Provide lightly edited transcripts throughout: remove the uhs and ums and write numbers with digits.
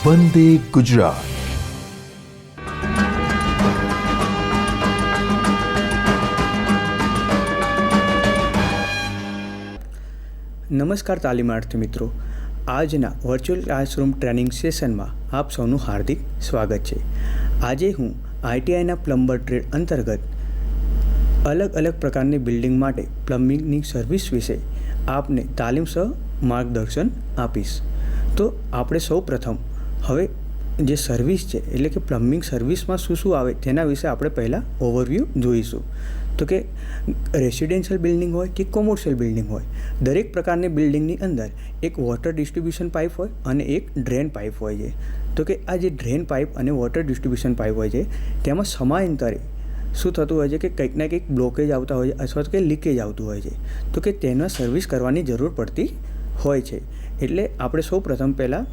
વંદે ગુજરાત. નમસ્કાર તાલીમાર્થી મિત્રો, આજના વર્ચ્યુઅલ ક્લાસરૂમ ટ્રેનિંગ સેશનમાં આપ સૌનું હાર્દિક સ્વાગત છે. આજે હું આઈટીઆઈના પ્લમ્બર ટ્રેડ અંતર્ગત અલગ અલગ પ્રકારની બિલ્ડિંગ માટે પ્લમ્બિંગની સર્વિસ વિશે આપને તાલીમસહ માર્ગદર્શન આપીશ. તો આપણે સૌ પ્રથમ હવે જે સર્વિસ છે એટલે કે પ્લમ્બિંગ સર્વિસમાં શું શું આવે તેના વિશે આપણે પહેલાં ઓવરવ્યૂ જોઈશું. તો કે રેસિડેન્શિયલ બિલ્ડિંગ હોય કે કોમર્શિયલ બિલ્ડિંગ હોય, દરેક પ્રકારની બિલ્ડિંગની અંદર એક વોટર ડિસ્ટ્રીબ્યુશન પાઇપ હોય અને એક ડ્રેન પાઇપ હોય છે. તો કે આ જે ડ્રેન પાઇપ અને વોટર ડિસ્ટ્રીબ્યુશન પાઇપ હોય છે તેમાં સમયાંતરે શું થતું હોય છે કે કંઈક ના કંઈક બ્લોકેજ આવતા હોય છે અથવા તો કે લીકેજ આવતું હોય છે. તો કે તેના સર્વિસ કરવાની જરૂર પડતી હોય છે. એટલે આપણે સૌ પ્રથમ પહેલાં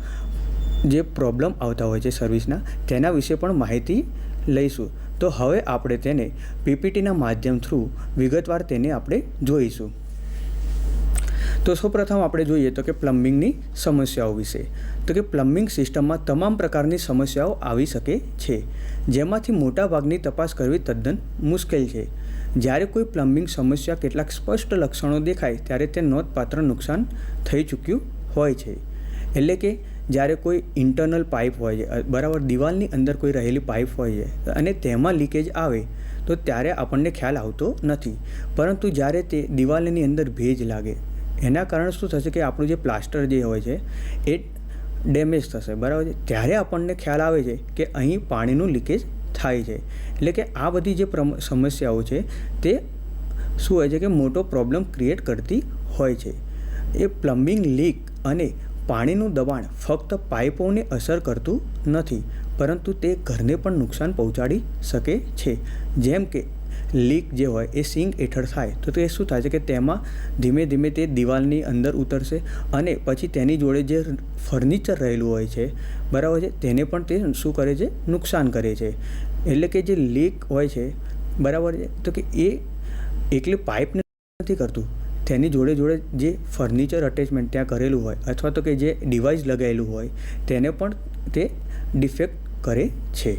જે પ્રોબ્લેમ આવતા હોય છે સર્વિસના તેના વિશે પણ માહિતી લઈશું. તો હવે આપણે તેને પીપીટીના માધ્યમ થ્રુ વિગતવાર તેને આપણે જોઈશું. તો સૌપ્રથમ આપણે જોઈએ તો કે પ્લમ્બિંગની સમસ્યાઓ વિશે. તો કે પ્લમ્બિંગ સિસ્ટમમાં તમામ પ્રકારની સમસ્યાઓ આવી શકે છે, જેમાંથી મોટાભાગની તપાસ કરવી તદ્દન મુશ્કેલ છે. જ્યારે કોઈ પ્લમ્બિંગ સમસ્યા કેટલાક સ્પષ્ટ લક્ષણો દેખાય ત્યારે તે નોંધપાત્ર નુકસાન થઈ ચૂક્યું હોય છે. એટલે કે જ્યારે કોઈ ઇન્ટરનલ પાઇપ હોય છે, બરાબર, દિવાલની અંદર કોઈ રહેલી પાઇપ હોય છે અને તેમાં લીકેજ આવે તો ત્યારે આપણને ખ્યાલ આવતો નથી. પરંતુ જ્યારે તે દિવાલની અંદર ભેજ લાગે એના કારણે શું થશે કે આપણું જે પ્લાસ્ટર જે હોય છે એ ડેમેજ થશે, બરાબર છે. ત્યારે આપણને ખ્યાલ આવે છે કે અહીં પાણીનું લીકેજ થાય છે. એટલે કે આ બધી જે સમસ્યાઓ છે તે શું હોય છે કે મોટો પ્રોબ્લેમ ક્રિએટ કરતી હોય છે. એ પ્લમ્બિંગ લીક અને પાણીનું દબાણ ફક્ત પાઇપોને અસર કરતું નથી, પરંતુ તે ઘરને પણ નુકસાન પહોંચાડી શકે છે. જેમ કે લીક જે હોય એ સિંક હેઠળ થાય તો તે શું થાય છે કે તેમાં ધીમે ધીમે તે દિવાલની અંદર ઉતરશે અને પછી તેની જોડે જે ફર્નિચર રહેલું હોય છે, બરાબર છે, તેને પણ તે શું કરે છે, નુકસાન કરે છે. એટલે કે જે લીક હોય છે, બરાબર છે, તો કે એ એકલી પાઇપને નથી કરતું, તેની જોડે જોડે જે ફર્નિચર અટેચમેન્ટ ત્યાં કરેલું હોય અથવા તો કે જે ડિવાઇસ લગાવેલું હોય તેને પણ તે ડિફેક્ટ કરે છે.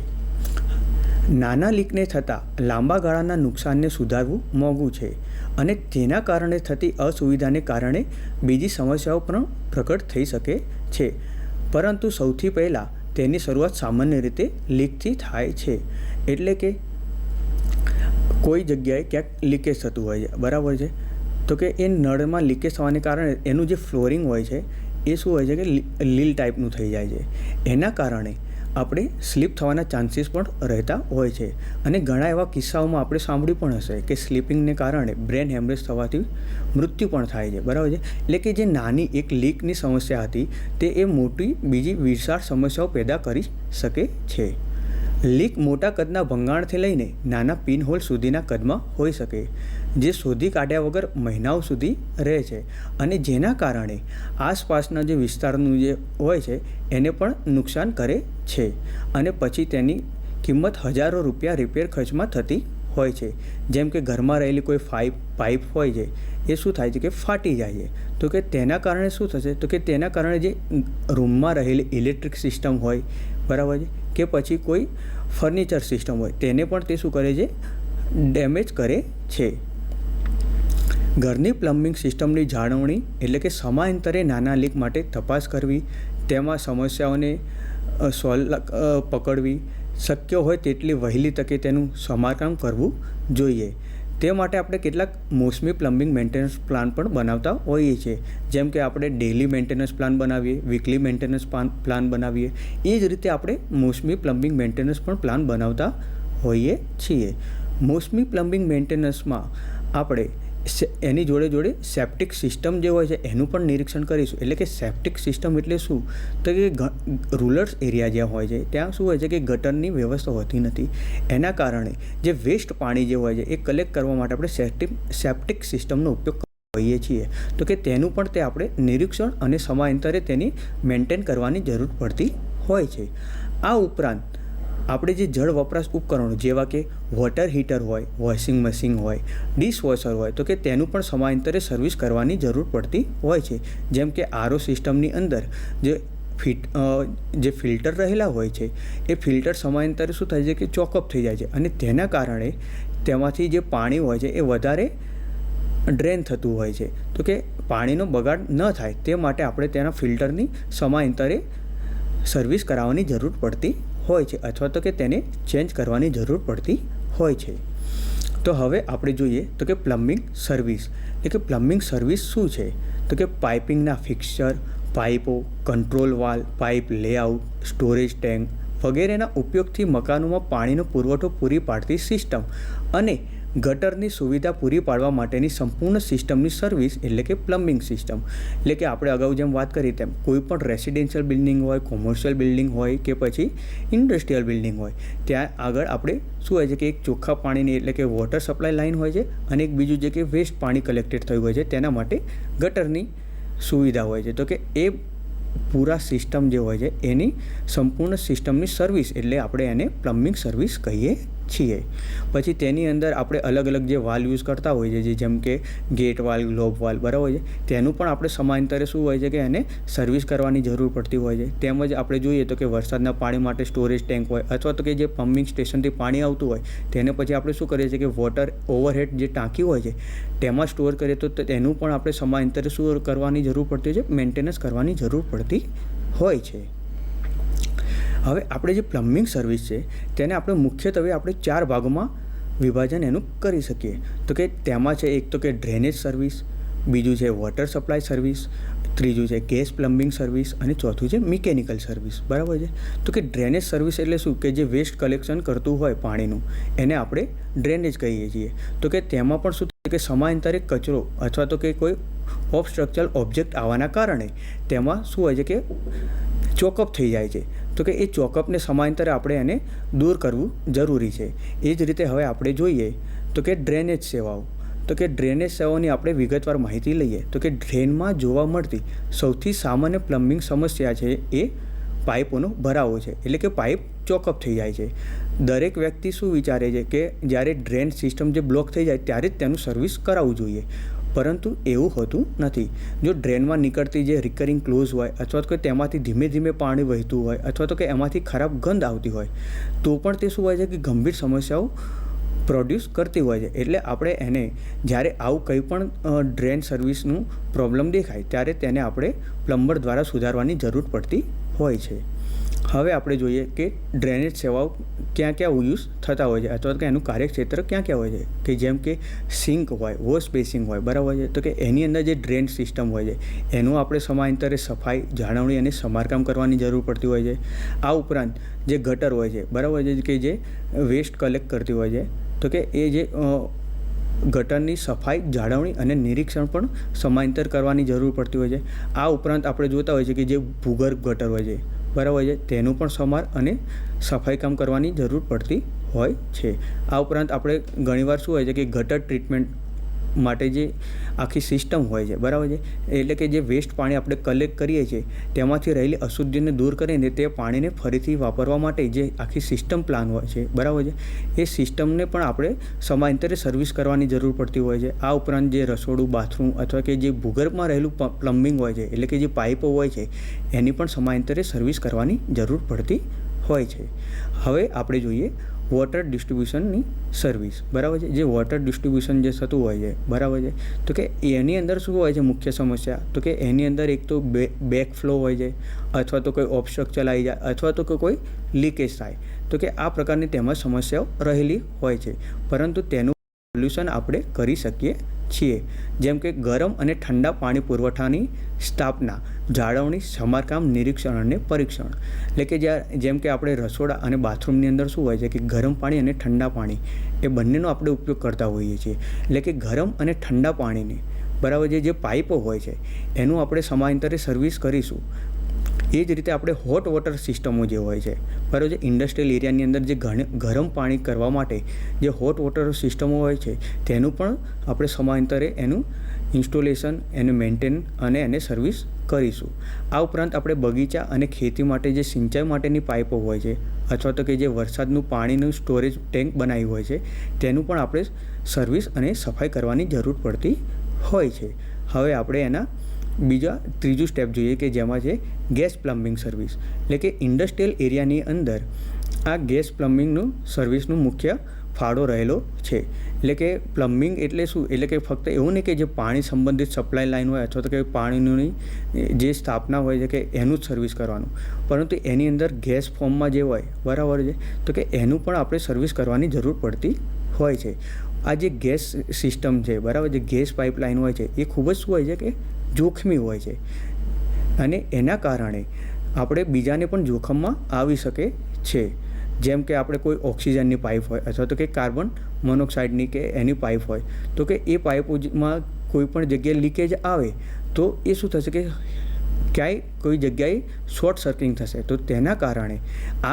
નાના લીકને થતાં લાંબા ગાળાના નુકસાનને સુધારવું મોંઘું છે અને તેના કારણે થતી અસુવિધાને કારણે બીજી સમસ્યાઓ પણ પ્રગટ થઈ શકે છે. પરંતુ સૌથી પહેલાં તેની શરૂઆત સામાન્ય રીતે લીકથી થાય છે. એટલે કે કોઈ જગ્યાએ ક્યાંક લીકેજ થતું હોય છે, બરાબર છે, તો કે એ નળમાં લીકેજ થવાને કારણે એનું જે ફ્લોરિંગ હોય છે એ શું હોય છે કે લીલ ટાઈપનું થઈ જાય છે. એના કારણે આપણે સ્લીપ થવાના ચાન્સીસ પણ રહેતા હોય છે. અને ઘણા એવા કિસ્સાઓમાં આપણે સાંભળ્યું પણ હશે કે સ્લીપિંગને કારણે બ્રેન હેમરેજ થવાથી મૃત્યુ પણ થાય છે, બરાબર છે. એટલે કે જે નાની એક લીકની સમસ્યા હતી તે એ મોટી બીજી વિશાળ સમસ્યાઓ પેદા કરી શકે છે. લીક મોટા કદના ભંગાણથી લઈને નાના પિનહોલ સુધીના કદમાં હોઈ શકે, જે શોધી કાઢ્યા વગર મહિનાઓ સુધી રહે છે અને જેના કારણે આસપાસના જે વિસ્તારનું જે હોય છે એને પણ નુકસાન કરે છે અને પછી તેની કિંમત હજારો રૂપિયા રિપેર ખર્ચમાં થતી હોય છે. જેમ કે ઘરમાં રહેલી કોઈ પાઇપ હોય છે એ શું થાય છે કે ફાટી જાય છે. તો કે તેના કારણે શું થશે, તો કે તેના કારણે જે રૂમમાં રહેલી ઇલેક્ટ્રિક સિસ્ટમ હોય, બરાબર છે, કે પછી કોઈ ફર્નિચર સિસ્ટમ હોય તેને પણ તે શું કરે છે, ડેમેજ કરે છે. ઘરની પ્લમ્બિંગ સિસ્ટમની જાળવણી એટલે કે સમયાંતરે નાના લીક માટે તપાસ કરવી, તેમાં સમસ્યાઓને પકડવી, શક્ય હોય તેટલી વહેલી તકે તેનું સમારકામ કરવું જોઈએ. તે માટે આપણે કેટલાક મોસમી પ્લમ્બિંગ મેન્ટેનન્સ પ્લાન પણ બનાવતા હોઈએ છીએ. જેમ કે આપણે ડેઇલી મેન્ટેનન્સ પ્લાન બનાવીએ, વીકલી મેન્ટેનન્સ પ્લાન બનાવીએ, એ જ રીતે આપણે મોસમી પ્લમ્બિંગ મેન્ટેનન્સ પણ પ્લાન બનાવતા હોઈએ છીએ. મોસમી પ્લમ્બિંગ મેન્ટેનન્સમાં આપણે એની જોડે જોડે સેપ્ટિક સિસ્ટમ જે હોય છે એનું પણ નિરીક્ષણ કરીશું. એટલે કે સેપ્ટિક સિસ્ટમ એટલે શું, તો કે રૂરલ એરિયા જ્યાં હોય છે ત્યાં શું હોય છે કે ગટરની વ્યવસ્થા હોતી નથી. એના કારણે જે વેસ્ટ પાણી જે હોય છે એ કલેક્ટ કરવા માટે આપણે સેપ્ટિક સિસ્ટમનો ઉપયોગ હોઈએ છીએ. તો કે તેનું પણ તે આપણે નિરીક્ષણ અને સમયાંતરે તેની મેન્ટેન કરવાની જરૂર પડતી હોય છે. આ ઉપરાંત આપણે જે જળ વપરાશ ઉપકરણો જેવા કે વોટર હીટર હોય, વોશિંગ મશીન હોય, ડિશવોશર હોય, તો કે તેનું પણ સમયાંતરે સર્વિસ કરવાની જરૂર પડતી હોય છે. જેમ કે આરઓ સિસ્ટમની અંદર જે જે ફિલ્ટર રહેલા હોય છે એ ફિલ્ટર સમયાંતરે શું થાય છે કે ચોકઅપ થઈ જાય છે અને તેના કારણે તેમાંથી જે પાણી હોય છે એ વધારે ડ્રેન થતું હોય છે. તો કે પાણીનો બગાડ ન થાય તે માટે આપણે તેના ફિલ્ટરની સમયાંતરે સર્વિસ કરાવવાની જરૂર પડતી હોય છે અથવા તો કે તેને ચેન્જ કરવાની જરૂર પડતી હોય છે. તો હવે આપણે જોઈએ તો કે પ્લમ્બિંગ સર્વિસ એટલે કે પ્લમ્બિંગ સર્વિસ શું છે? તો કે પાઇપિંગના ફિક્સચર, પાઇપો, control valve, pipe layout, storage tank વગેરેના ઉપયોગથી મકાનોમાં પાણીનો પુરવઠો પૂરી પાડતી સિસ્ટમ અને ગટરની સુવિધા પૂરી પાડવા માટેની સંપૂર્ણ સિસ્ટમની સર્વિસ એટલે કે પ્લમ્બિંગ સિસ્ટમ. એટલે કે આપણે અગાઉ જેમ વાત કરી તેમ કોઈ પણ રેસિડેન્શિયલ બિલ્ડિંગ હોય, કોમર્શિયલ બિલ્ડિંગ હોય કે પછી ઇન્ડસ્ટ્રીયલ બિલ્ડિંગ હોય, ત્યાં આગળ આપણે શું હોય છે કે એક ચોખ્ખા પાણીની એટલે કે વોટર સપ્લાય લાઇન હોય છે અને એક બીજું જે કે વેસ્ટ પાણી કલેક્ટેડ થયું હોય છે તેના માટે ગટરની સુવિધા હોય છે. તો કે એ પૂરા સિસ્ટમ જે હોય છે એની સંપૂર્ણ સિસ્ટમની સર્વિસ એટલે આપણે એને પ્લમ્બિંગ સર્વિસ કહીએ છીએ. પછી તેની અંદર આપણે અલગ અલગ જે વાલ્વ યુઝ કરતા હોઈએ છીએ જેમ કે ગેટ વાલ્વ, ગ્લોબ વાલ્વ બરાબર છે, તેનું પણ આપણે સમયાંતરે શું હોય છે કે એને સર્વિસ કરવાની જરૂર પડતી હોય છે. તેમજ આપણે જોઈએ તો કે વરસાદના પાણી માટે સ્ટોરેજ ટેન્ક હોય અથવા તો કે જે પમ્પિંગ સ્ટેશનથી પાણી આવતું હોય તેને પછી આપણે શું કરીએ છીએ કે વોટર ઓવરહેડ જે ટાંકી હોય છે તેમાં સ્ટોર કરીએ તો તેનું પણ આપણે સમયાંતરે શું કરવાની જરૂર પડતી હોય છે, મેન્ટેનન્સ કરવાની જરૂર પડતી હોય છે. હવે આપણે જે પ્લમ્બિંગ સર્વિસ છે તેને આપણે મુખ્યત્વે આપણે 4 ભાગોમાં વિભાજન એનું કરી શકીએ. તો કે તેમાં છે એક તો કે ડ્રેનેજ સર્વિસ, બીજું છે વોટર સપ્લાય સર્વિસ, ત્રીજું છે ગેસ પ્લમ્બિંગ સર્વિસ અને ચોથું છે મિકેનિકલ સર્વિસ બરાબર છે. તો કે ડ્રેનેજ સર્વિસ એટલે શું કે જે વેસ્ટ કલેક્શન કરતું હોય પાણીનું એને આપણે ડ્રેનેજ કહીએ છીએ. તો કે તેમાં પણ શું કે સમયાંતરે કચરો અથવા તો કે કોઈ ઓબસ્ટ્રક્ચરલ ઓબ્જેક્ટ આવવાના કારણે તેમાં શું હોય છે કે ચોકઅપ થઈ જાય છે. તો કે એ ચોકઅપને સમયાંતરે આપણે એને દૂર કરવું જરૂરી છે. એ જ રીતે હવે આપણે જોઈએ તો કે ડ્રેનેજ સેવાઓ. તો કે ડ્રેનેજ સેવાઓની આપણે વિગતવાર માહિતી લઈએ તો કે ડ્રેનમાં જોવા મળતી સૌથી સામાન્ય પ્લમ્બિંગ સમસ્યા છે એ પાઇપોનો ભરાવો છે એટલે કે પાઇપ ચોકઅપ થઈ જાય છે. દરેક વ્યક્તિ શું વિચારે છે કે જ્યારે ડ્રેન સિસ્ટમ જે બ્લોક થઈ જાય ત્યારે જ તેનું સર્વિસ કરાવવું જોઈએ, પરંતુ એવું હોતું નથી. જો ડ્રેનમાં નીકળતી જે રિકરિંગ ક્લોઝ હોય અથવા તો કે તેમાંથી ધીમે ધીમે પાણી વહેતું હોય અથવા તો કે એમાંથી ખરાબ ગંધ આવતી હોય તો પણ તે શું હોય છે કે ગંભીર સમસ્યાઓ પ્રોડ્યુસ કરતી હોય છે. એટલે આપણે એને જ્યારે આવું કંઈ પણ ડ્રેન સર્વિસનું પ્રોબ્લેમ દેખાય ત્યારે તેને આપણે પ્લમ્બર દ્વારા સુધારવાની જરૂર પડતી હોય છે. હવે આપણે જોઈએ કે ડ્રેનેજ સેવાઓ ક્યાં ક્યાં યુઝ થતા હોય છે અથવા તો કે એનું કાર્યક્ષેત્ર ક્યાં ક્યાં હોય છે. કે જેમ કે સિંક હોય, વોશ બેસિંગ હોય બરાબર છે, તો કે એની અંદર જે ડ્રેન સિસ્ટમ હોય છે એનું આપણે સમયાંતરે સફાઈ, જાળવણી અને સમારકામ કરવાની જરૂર પડતી હોય છે. આ ઉપરાંત જે ગટર હોય છે બરાબર છે કે જે વેસ્ટ કલેક્ટ કરતી હોય છે તો કે એ જે ગટરની સફાઈ, જાળવણી અને નિરીક્ષણ પણ સમયાંતર કરવાની જરૂર પડતી હોય છે. આ ઉપરાંત આપણે જોતા હોય છે કે જે ભૂગર્ભ ગટર હોય છે બરાબર છે તેનું પણ સમાર અને સફાઈ કામ કરવાની જરૂર પડતી હોય છે. આ ઉપરાંત આપણે ઘણીવાર શું હોય છે કે ગટર ટ્રીટમેન્ટ માટે જે આખી સિસ્ટમ હોય છે બરાબર છે એટલે કે જે વેસ્ટ પાણી આપણે કલેક્ટ કરીએ છીએ તેમાંથી રહેલી અશુદ્ધિને દૂર કરીને તે પાણીને ફરીથી વાપરવા માટે જે આખી સિસ્ટમ પ્લાન હોય છે બરાબર છે એ સિસ્ટમને પણ આપણે સમયાંતરે સર્વિસ કરવાની જરૂર પડતી હોય છે. આ ઉપરાંત જે રસોડું, બાથરૂમ અથવા કે જે ભૂગર્ભમાં રહેલું પ્લમ્બિંગ હોય છે એટલે કે જે પાઇપો હોય છે એની પણ સમયાંતરે સર્વિસ કરવાની જરૂર પડતી હોય છે. હવે આપણે જોઈએ વોટર ડિસ્ટ્રીબ્યુશનની સર્વિસ બરાબર છે. જે વોટર ડિસ્ટ્રીબ્યુશન જે થતું હોય છે બરાબર છે તો કે એની અંદર શું હોય છે મુખ્ય સમસ્યા તો કે એની અંદર એક તો બેક ફ્લો હોય છે અથવા તો કોઈ ઓબસ્ટ્રક્ચર આવી જાય અથવા તો કે કોઈ લીકેજ થાય તો કે આ પ્રકારની તેમાં સમસ્યાઓ રહેલી હોય છે. પરંતુ તેનું સોલ્યુશન આપણે કરી શકીએ છીએ જેમ કે ગરમ અને ઠંડા પાણી પુરવઠાની સ્થાપના, જાળવણી, સમારકામ, નિરીક્ષણ અને પરીક્ષણ. એટલે કે જેમ કે આપણે રસોડા અને બાથરૂમની અંદર શું હોય છે કે ગરમ પાણી અને ઠંડા પાણી એ બંનેનો આપણે ઉપયોગ કરતા હોઈએ છીએ. એટલે કે ગરમ અને ઠંડા પાણીને બરાબર જે પાઇપો હોય છે એનું આપણે સમયાંતરે સર્વિસ કરીશું. એ જ રીતે આપણે હોટ વોટર સિસ્ટમો જે હોય છે બરાબર છે ઇન્ડસ્ટ્રીયલ એરિયાની અંદર જે ગરમ પાણી કરવા માટે જે હોટ વોટર સિસ્ટમો હોય છે તેનું પણ આપણે સમયાંતરે એનું ઇન્સ્ટોલેશન, એને મેન્ટેન અને એને સર્વિસ કરીશું. આ ઉપરાંત આપણે બગીચા અને ખેતી માટે જે સિંચાઈ માટેની પાઇપો હોય છે અથવા તો કે જે વરસાદનું પાણીનું સ્ટોરેજ ટેન્ક બનાવ્યું હોય છે તેનું પણ આપણે સર્વિસ અને સફાઈ કરવાની જરૂર પડતી હોય છે. હવે આપણે એના ત્રીજું સ્ટેપ જોઈએ કે જેમાં છે ગેસ પ્લમ્બિંગ સર્વિસ. એટલે કે ઇન્ડસ્ટ્રીયલ એરિયાની અંદર આ ગેસ પ્લમ્બિંગનું સર્વિસનું મુખ્ય ફાળો રહેલો છે. એટલે કે પ્લમ્બિંગ એટલે શું? એટલે કે ફક્ત એવું નહીં કે જે પાણી સંબંધિત સપ્લાય લાઇન હોય અથવા તો કે પાણીની જે સ્થાપના હોય છે કે એનું જ સર્વિસ કરવાનું, પરંતુ એની અંદર ગેસ ફોર્મમાં જે હોય બરાબર છે તો કે એનું પણ આપણે સર્વિસ કરવાની જરૂર પડતી હોય છે. આ જે ગેસ સિસ્ટમ છે બરાબર, જે ગેસ પાઇપલાઇન હોય છે એ ખૂબ જ શું હોય છે કે જોખમી હોય છે અને એના કારણે આપણે બીજાને પણ જોખમમાં આવી શકે છે. જેમ કે આપણે કોઈ ઓક્સિજનની પાઇપ હોય અથવા તો કે કાર્બન મોનોક્સાઇડની કે એની પાઇપ હોય તો કે એ પાઇપોમાં કોઈ પણ જગ્યાએ લીકેજ આવે તો એ શું થશે કે ક્યાંય કોઈ જગ્યાએ શોર્ટ સર્કિટ થશે, તો તેના કારણે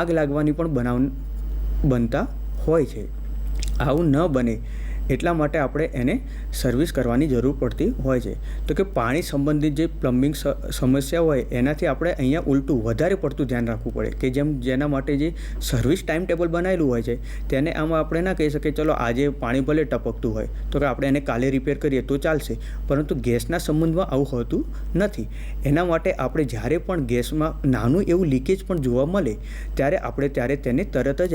આગ લાગવાની પણ બનતા હોય છે. આવું ન બને એટલા માટે આપણે એને સર્વિસ કરવાની જરૂર પડતી હોય છે. તો કે પાણી સંબંધિત જે પ્લમ્બિંગ સમસ્યા હોય એનાથી આપણે અહીંયા ઉલટું વધારે પડતું ધ્યાન રાખવું પડે કે જેના માટે જે સર્વિસ ટાઈમ ટેબલ બનાવેલું હોય છે તેને આમાં આપણે ના કહી શકીએ ચલો આજે પાણી ભલે ટપકતું હોય તો કે આપણે એને કાલે રિપેર કરીએ તો ચાલશે, પરંતુ ગેસના સંબંધમાં આવું હોતું નથી. એના માટે આપણે જ્યારે પણ ગેસમાં નાનું એવું લીકેજ પણ જોવા મળે ત્યારે તેને તરત જ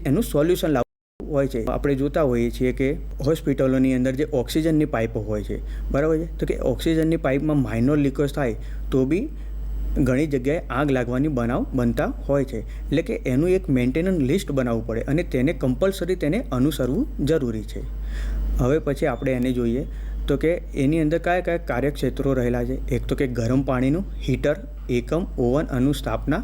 એનું સોલ્યુશન લાવવું હોય છે. આપણે જોતા હોઈએ છીએ કે હોસ્પિટલોની અંદર જે ઓક્સિજનની પાઇપો હોય છે બરાબર છે, તો કે ઓક્સિજનની પાઇપમાં માઇનોર લીકેજ થાય તો બી ઘણી જગ્યાએ આગ લાગવાની બનાવ બનતા હોય છે. એટલે કે એનું એક મેન્ટેનન્સ લિસ્ટ બનાવવું પડે અને તેને કમ્પલસરી તેને અનુસરવું જરૂરી છે. હવે પછી આપણે એને જોઈએ તો કે એની અંદર કયા કયા કાર્યક્ષેત્રો રહેલા છે. એક તો કે ગરમ પાણીનું હીટર, એકમ, ઓવન અનું સ્થાપના,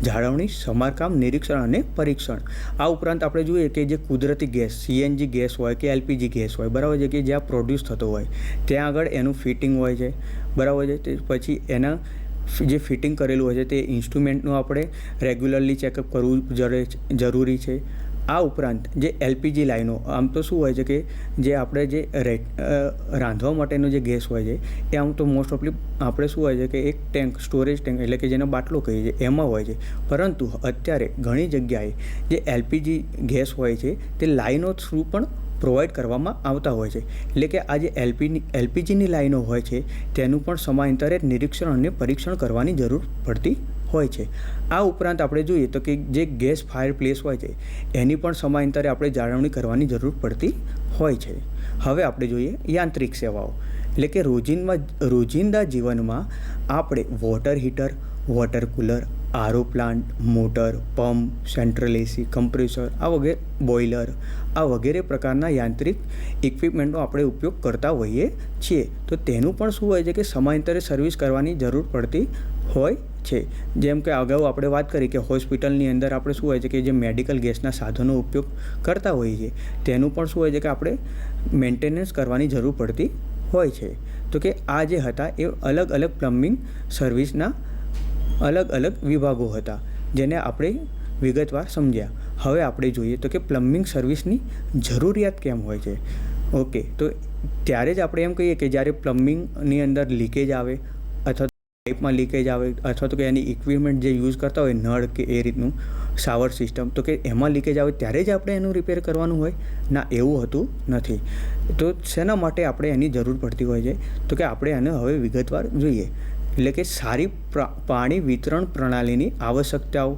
જાળવણી, સમારકામ, નિરીક્ષણ અને પરીક્ષણ. આ ઉપરાંત આપણે જોઈએ કે જે કુદરતી ગેસ CNG ગેસ હોય કે LPG ગેસ હોય બરાબર છે કે જ્યાં પ્રોડ્યુસ થતો હોય ત્યાં આગળ એનું ફિટિંગ હોય છે બરાબર છે. તે પછી એના જે ફિટિંગ કરેલું હોય છે તે ઇન્સ્ટ્રુમેન્ટનું આપણે રેગ્યુલરલી ચેકઅપ કરવું જરૂરી છે. આ ઉપરાંત જે LPG લાઈનો આમ તો શું હોય છે કે જે આપણે જે રાંધવા માટેનો જે ગેસ હોય છે એ આમ તો મોસ્ટ ઓફલી આપણે શું હોય છે કે એક ટેન્ક, સ્ટોરેજ ટેન્ક એટલે કે જેનો બાટલો કહીએ છીએ એમાં હોય છે, પરંતુ અત્યારે ઘણી જગ્યાએ જે LPG ગેસ હોય છે તે લાઈનો થ્રુ પણ પ્રોવાઈડ કરવામાં આવતા હોય છે. એટલે કે આ જે LPGની લાઈનો હોય છે તેનું પણ સમયાંતરે નિરીક્ષણ અને પરીક્ષણ કરવાની જરૂર પડતી હોય છે. આ ઉપરાંત આપણે જોઈએ તો કે જે ગેસ ફાયર પ્લેસ હોય છે એની પણ સમયાંતરે આપણે જાળવણી કરવાની જરૂર પડતી હોય છે. હવે આપણે જોઈએ યાંત્રિક સેવાઓ. એટલે કે રોજિંદા જીવનમાં આપણે water heater, water cooler, RO plant, motor, pump, central AC, compressor boiler આ વગેરે પ્રકારના યાંત્રિક ઇક્વિપમેન્ટનો આપણે ઉપયોગ કરતા હોઈએ છીએ. તો તેનું પણ શું હોય છે કે સમયાંતરે સર્વિસ કરવાની જરૂર પડતી હોય છે. જેમ કે અગાઉ આપણે વાત કરી કે હોસ્પિટલની અંદર આપણે શું હોય છે કે જે મેડિકલ ગેસના સાધનો ઉપયોગ કરતા હોઈએ છીએ તેનું પણ શું હોય છે કે આપણે મેન્ટેનન્સ કરવાની જરૂર પડતી હોય છે. તો કે આ જે હતા એ અલગ અલગ પ્લમ્બિંગ સર્વિસના અલગ અલગ વિભાગો હતા જેને આપણે વિગતવાર સમજ્યા. હવે આપણે જોઈએ તો કે પ્લમ્બિંગ સર્વિસની જરૂરિયાત કેમ હોય છે. ઓકે, તો ત્યારે જ આપણે એમ કહીએ કે જ્યારે પ્લમ્બિંગની અંદર લીકેજ આવે અથવા પાઇપમાં લીકેજ આવે અથવા તો કે એની ઇક્વિપમેન્ટ જે યુઝ કરતા હોય નળ કે એ રીતનું શાવર સિસ્ટમ, તો કે એમાં લીકેજ આવે ત્યારે જ આપણે એનું રિપેર કરવાનું હોય ના, એવું હોતું નથી. તો શેના માટે આપણે એની જરૂર પડતી હોય છે તો કે આપણે એને હવે વિગતવાર જોઈએ. એટલે કે સારી પાણી વિતરણ પ્રણાલીની આવશ્યકતાઓ.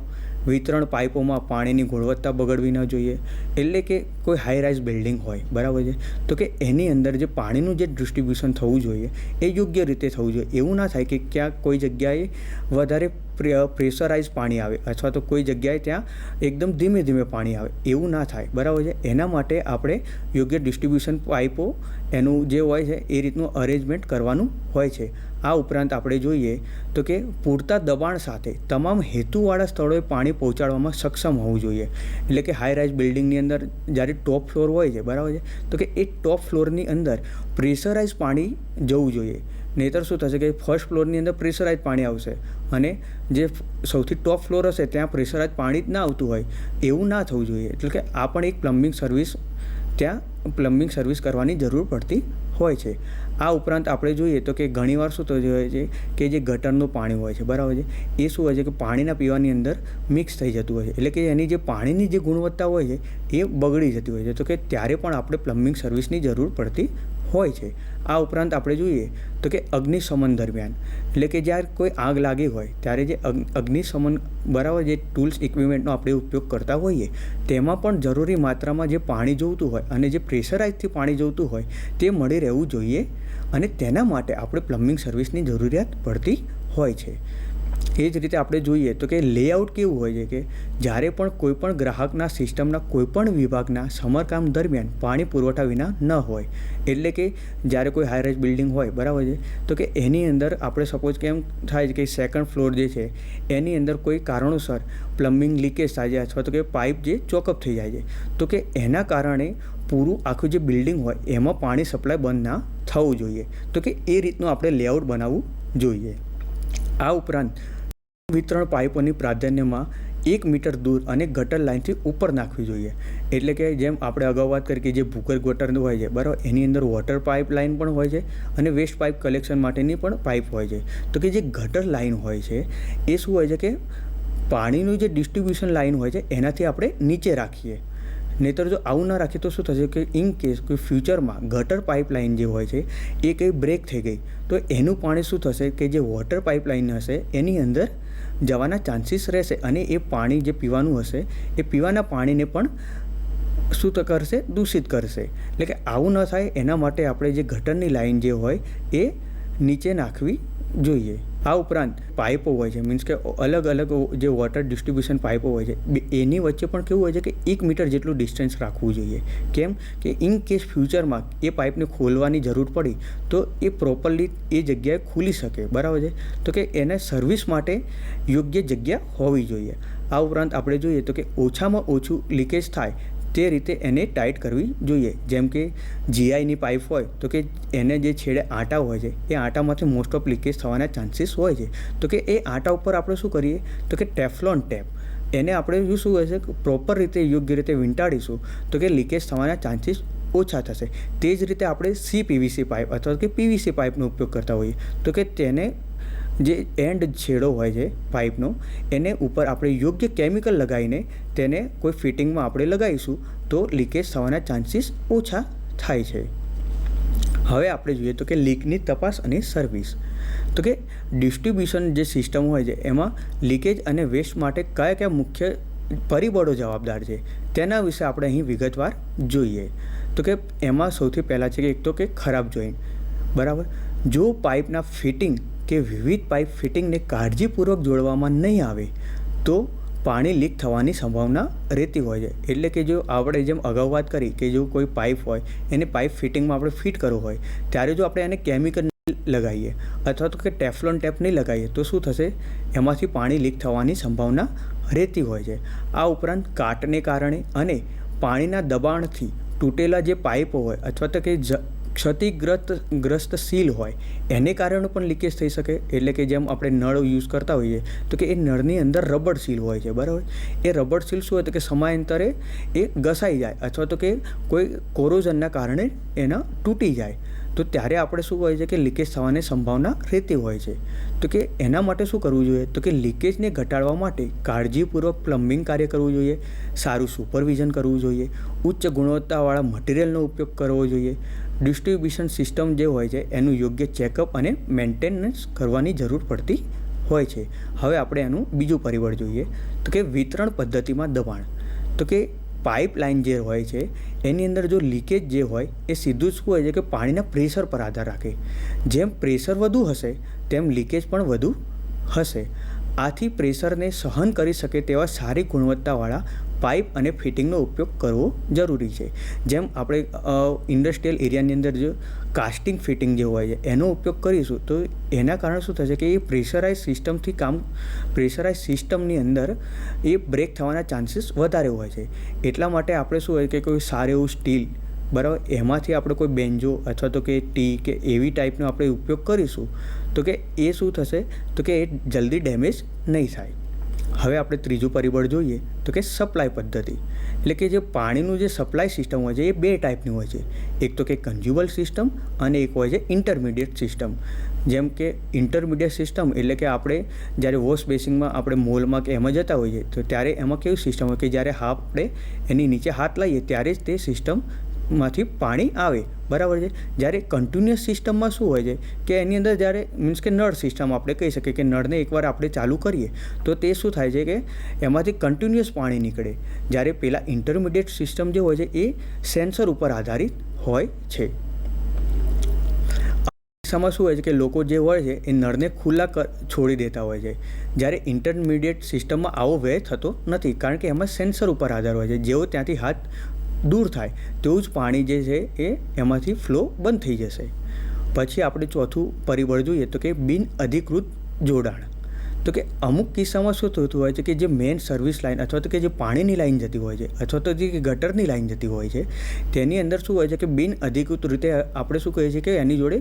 વિતરણ પાઇપોમાં પાણીની ગુણવત્તા બગડવી ન જોઈએ. એટલે કે કોઈ હાઈ રાઇઝ બિલ્ડિંગ હોય બરાબર છે તો કે એની અંદર જે પાણીનું જે ડિસ્ટ્રીબ્યુશન થવું જોઈએ એ યોગ્ય રીતે થવું જોઈએ. એવું ના થાય કે ક્યાંક કોઈ જગ્યાએ વધારે પ્રેશરાઇઝ પાણી આવે અથવા તો કોઈ જગ્યાએ ત્યાં એકદમ ધીમે ધીમે પાણી આવે, એવું ના થાય બરાબર છે. એના માટે આપણે યોગ્ય ડિસ્ટ્રીબ્યુશન પાઇપો એનું જે હોય છે એ રીતનું અરેન્જમેન્ટ કરવાનું હોય છે. આ ઉપરાંત આપણે જોઈએ તો કે પૂરતા દબાણ સાથે તમામ હેતુવાળા સ્થળોએ પાણી પહોંચાડવામાં સક્ષમ હોવું જોઈએ. એટલે કે હાઈ રાઇઝ બિલ્ડિંગની અંદર જ્યારે ટોપ ફ્લોર હોય છે બરાબર છે તો કે એ ટોપ ફ્લોરની અંદર પ્રેશરાઇઝ પાણી જવું જોઈએ. નહીંતર શું થશે કે ફર્સ્ટ ફ્લોરની અંદર પ્રેશરાઇઝ પાણી આવશે અને જે સૌથી ટોપ ફ્લોર હશે ત્યાં પ્રેશરાઇઝ પાણી જ ના આવતું હોય, એવું ના થવું જોઈએ. એટલે કે આ પણ એક પ્લમ્બિંગ સર્વિસ કરવાની જરૂર પડતી હોય છે. આ ઉપરાંત આપણે જોઈએ તો કે ઘણીવાર શું થતું હોય છે કે જે ગટરનું પાણી હોય છે બરાબર છે એ શું હોય છે કે પાણીના પીવાની અંદર મિક્સ થઈ જતું હોય છે. એટલે કે એની જે પાણીની જે ગુણવત્તા હોય છે એ બગડી જતી હોય છે. તો કે ત્યારે પણ આપણે પ્લમ્બિંગ સર્વિસની જરૂર પડતી હોય છે. આ ઉપરાંત આપણે જોઈએ તો કે અગ્નિશમન દરમિયાન, એટલે કે જ્યારે કોઈ આગ લાગી હોય ત્યારે જે અગ્નિશમન બરાબર જે ટૂલ્સ ઇક્વિપમેન્ટનો આપણે ઉપયોગ કરતા હોઈએ તેમાં પણ જરૂરી માત્રામાં જે પાણી જોઈતું હોય અને જે પ્રેશરાઇઝથી પાણી જોઈતું હોય તે મળી રહેવું જોઈએ, અને તેના માટે આપણે પ્લમ્બિંગ સર્વિસની જરૂરિયાત પડતી હોય છે. એ જ રીતે આપણે જોઈએ તો કે લેઆઉટ કેવું હોય છે કે જ્યારે પણ કોઈપણ ગ્રાહકના સિસ્ટમના કોઈપણ વિભાગના સમારકામ દરમિયાન પાણી પુરવઠા વિના ન હોય, એટલે કે જ્યારે કોઈ હાઈ રાઇઝ બિલ્ડિંગ હોય બરાબર છે તો કે એની અંદર આપણે સપોઝ કે એમ થાય છે કે સેકન્ડ ફ્લોર જે છે એની અંદર કોઈ કારણોસર પ્લમ્બિંગ લીકેજ થાય છે અથવા તો કે પાઇપ જે ચોકઅપ થઈ જાય છે, તો કે એના કારણે પૂરું આખું જે બિલ્ડિંગ હોય એમાં પાણી સપ્લાય બંધ ના થવું જોઈએ. તો કે એ રીતનું આપણે લેઆઉટ બનાવવું જોઈએ. આ ઉપરાંત વિતરણ પાઇપોની પ્રાધાન્યમાં 1 મીટર દૂર અને ગટર લાઇનથી ઉપર નાખવી જોઈએ. એટલે કે જેમ આપણે અગાઉ વાત કરી કે જે ભૂગર્ભ ગટરનું હોય છે બરાબર, એની અંદર વોટર પાઇપ લાઇન પણ હોય છે અને વેસ્ટ પાઇપ કલેક્શન માટેની પણ પાઇપ હોય છે. તો કે જે ગટર લાઇન હોય છે એ શું હોય છે કે પાણીનું જે ડિસ્ટ્રીબ્યુશન લાઇન હોય છે એનાથી આપણે નીચે રાખીએ. નહીંતર જો આવું ના રાખીએ તો શું થશે કે ઇન કેસ કોઈ ફ્યુચરમાં ગટર પાઇપલાઇન જે હોય છે એ કંઈ બ્રેક થઈ ગઈ તો એનું પાણી શું થશે કે જે વોટર પાઇપલાઇન હશે એની અંદર જવાના ચાન્સીસ રહેશે, અને એ પાણી જે પીવાનું હશે એ પીવાના પાણીને પણ શું કરશે, દૂષિત કરશે. એટલે કે આવું ન થાય એના માટે આપણે જે ગટરની લાઇન જે હોય એ નીચે નાખવી જોઈએ. આ ઉપરાંત પાઇપો હોય છે, મીન્સ કે અલગ અલગ જે વોટર ડિસ્ટ્રીબ્યુશન પાઇપો હોય છે એની વચ્ચે પણ કેવું હોય છે કે 1 મીટર જેટલું ડિસ્ટન્સ રાખવું જોઈએ. કેમ કે ઇન કેસ ફ્યુચરમાં એ પાઇપને ખોલવાની જરૂર પડી તો એ પ્રોપરલી એ જગ્યાએ ખુલી શકે બરાબર છે. તો કે એને સર્વિસ માટે યોગ્ય જગ્યા હોવી જોઈએ. આ ઉપરાંત આપણે જોઈએ તો કે ઓછામાં ઓછું લીકેજ થાય તે રીતે એને ટાઈટ કરવી જોઈએ. જેમ કે જીઆઈની પાઇપ હોય તો કે એને જે છેડે આંટા હોય છે એ આંટામાંથી મોસ્ટ ઓફ લીકેજ થવાના ચાન્સીસ હોય છે. તો કે એ આંટા ઉપર આપણે શું કરીએ તો કે ટેફલોન ટેપ એને આપણે શું હોય છે પ્રોપર રીતે યોગ્ય રીતે વીંટાડીશું તો કે લીકેજ થવાના ચાન્સીસ ઓછા થશે. તે જ રીતે આપણે CPVC પાઇપ અથવા કે PVC પાઇપનો ઉપયોગ કરતા હોઈએ તો કે તેને જે એન્ડ છેડો હોય છે પાઇપનો એને ઉપર આપણે યોગ્ય કેમિકલ લગાવીને તેને કોઈ ફિટિંગમાં આપણે લગાવીશું તો લીકેજ થવાના ચાન્સીસ ઓછા થાય છે. હવે આપણે જોઈએ તો કે લીકની તપાસ અને સર્વિસ. તો કે ડિસ્ટ્રીબ્યુશન જે સિસ્ટમ હોય છે એમાં લીકેજ અને વેસ્ટ માટે કયા કયા મુખ્ય પરિબળો જવાબદાર છે તેના વિશે આપણે અહીં વિગતવાર જોઈએ. તો કે એમાં સૌથી પહેલાં છે કે એક તો કે ખરાબ જોઈન્ટ બરાબર. જો પાઇપના ફિટિંગ કે વિવિધ પાઇપ ફિટિંગને કાળજીપૂર્વક જોડવામાં નહીં આવે તો પાણી લીક થવાની સંભાવના રહેતી હોય છે. એટલે કે જો આપણે જેમ અગાઉ વાત કરી કે જો કોઈ પાઇપ હોય એને પાઇપ ફિટિંગમાં આપણે ફિટ કરવું હોય ત્યારે જો આપણે એને કેમિકલ લગાવીએ અથવા તો કે ટેફલોન ટેપ નહીં લગાવીએ તો શું થશે, એમાંથી પાણી લીક થવાની સંભાવના રહેતી હોય છે. આ ઉપરાંત કાટને કારણે અને પાણીના દબાણથી તૂટેલા જે પાઇપો હોય અથવા તો કે ક્ષતિગ્રસ્ત સીલ હોય એને કારણે પણ લીકેજ થઈ શકે. એટલે કે જેમ આપણે નળ યુઝ કરતા હોઈએ તો કે એ નળની અંદર રબર સીલ હોય છે બરાબર. એ રબર સીલ શું હોય તો કે સમયાંતરે એ ઘસાઈ જાય અથવા તો કે કોઈ કોરોઝનના કારણે એના તૂટી જાય તો ત્યારે આપણે શું હોય છે કે લીકેજ થવાની સંભાવના રહેતી હોય છે. તો કે એના માટે શું કરવું જોઈએ તો કે લીકેજને ઘટાડવા માટે કાળજીપૂર્વક પ્લમ્બિંગ કાર્ય કરવું જોઈએ, સારું સુપરવિઝન કરવું જોઈએ, ઉચ્ચ ગુણવત્તાવાળા મટીરિયલનો ઉપયોગ કરવો જોઈએ, ડિસ્ટ્રીબ્યુશન સિસ્ટમ જે હોય છે એનું યોગ્ય ચેકઅપ અને મેન્ટેનન્સ કરવાની જરૂર પડતી હોય છે. હવે આપણે એનું બીજું પરિબળ જોઈએ તો કે વિતરણ પદ્ધતિમાં દબાણ. તો કે પાઇપલાઇન જે હોય છે એની અંદર જો લીકેજ જે હોય એ સીધું જ શું હોય છે કે પાણીના પ્રેશર પર આધાર રાખે. જેમ પ્રેશર વધુ હશે તેમ લીકેજ પણ વધુ હશે. આથી પ્રેશરને સહન કરી શકે તેવા સારી ગુણવત્તાવાળા પાઇપ અને ફિટિંગનો ઉપયોગ કરવો જરૂરી છે. જેમ આપણે ઇન્ડસ્ટ્રીયલ એરિયાની અંદર જો કાસ્ટિંગ ફિટિંગ જે હોય છે એનો ઉપયોગ કરીશું તો એના કારણે શું થશે કે એ પ્રેશરાઇઝ સિસ્ટમની અંદર એ બ્રેક થવાના ચાન્સીસ વધારે હોય છે. એટલા માટે આપણે શું હોય કે કોઈ સારું એવું સ્ટીલ બરાબર એમાંથી આપણે કોઈ બેન્જો અથવા તો કે ટી કે એવી ટાઈપનો આપણે ઉપયોગ કરીશું તો કે એ શું થશે તો કે એ જલ્દી ડેમેજ નહીં થાય. હવે આપણે ત્રીજું પરિબળ જોઈએ તો કે સપ્લાય પદ્ધતિ. એટલે કે જે પાણીનું જે સપ્લાય સિસ્ટમ હોય છે એ 2 ટાઈપની હોય છે. એક તો કે કન્ઝ્યુમર સિસ્ટમ અને એક હોય છે ઇન્ટરમીડિયેટ સિસ્ટમ. જેમ કે ઇન્ટરમીડિયેટ સિસ્ટમ એટલે કે આપણે જ્યારે વોશ બેસિંગમાં આપણે મોલમાં કે એમાં જતા હોઈએ તો ત્યારે એમાં કેવી સિસ્ટમ હોય કે જ્યારે આપણે એની નીચે હાથ લાવીએ ત્યારે જ તે સિસ્ટમ માંથી પાણી આવે, બરાબર છે. જ્યારે કન્ટિન્યુઅસ સિસ્ટમમાં શું હોય છે કે એની અંદર જ્યારે મીન્સ કે નળ સિસ્ટમ આપણે કહી શકીએ કે નળને એકવાર આપણે ચાલુ કરીએ તો તે શું થાય છે કે એમાંથી કન્ટિન્યુઅસ પાણી નીકળે. જ્યારે પેલા ઇન્ટરમીડિયેટ સિસ્ટમ જે હોય છે એ સેન્સર ઉપર આધારિત હોય છે. સમસ્યામાં શું હોય છે કે લોકો જે હોય છે એ નળને ખુલ્લા છોડી દેતા હોય છે. જ્યારે ઇન્ટરમીડિયેટ સિસ્ટમમાં આવો વ્યય થતો નથી, કારણ કે એમાં સેન્સર ઉપર આધાર હોય છે. જેવો ત્યાંથી હાથ દૂર થાય તેવું જ પાણી જે છે એ એમાંથી ફ્લો બંધ થઈ જશે. પછી આપણે ચોથું પરિબળ જોઈએ તો કે બિન અધિકૃત જોડાણ. તો કે અમુક કિસ્સામાં શું થતું હોય છે કે જે મેઇન સર્વિસ લાઇન અથવા તો કે જે પાણીની લાઇન જતી હોય છે અથવા તો જે ગટરની લાઇન જતી હોય છે તેની અંદર શું હોય છે કે બિન અધિકૃત રીતે આપણે શું કહીએ છીએ કે એની જોડે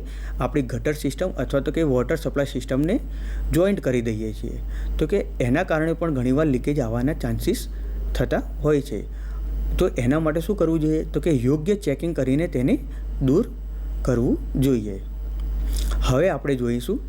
આપણી ગટર સિસ્ટમ અથવા તો કે વોટર સપ્લાય સિસ્ટમને જોઈન્ટ કરી દઈએ છીએ. તો કે એના કારણે પણ ઘણીવાર લીકેજ આવવાના ચાન્સીસ થતા હોય છે. તો એના માટે શું કરવું જોઈએ તો કે યોગ્ય ચેકિંગ કરીને તેને દૂર કરવું જોઈએ. હવે આપણે જોઈશું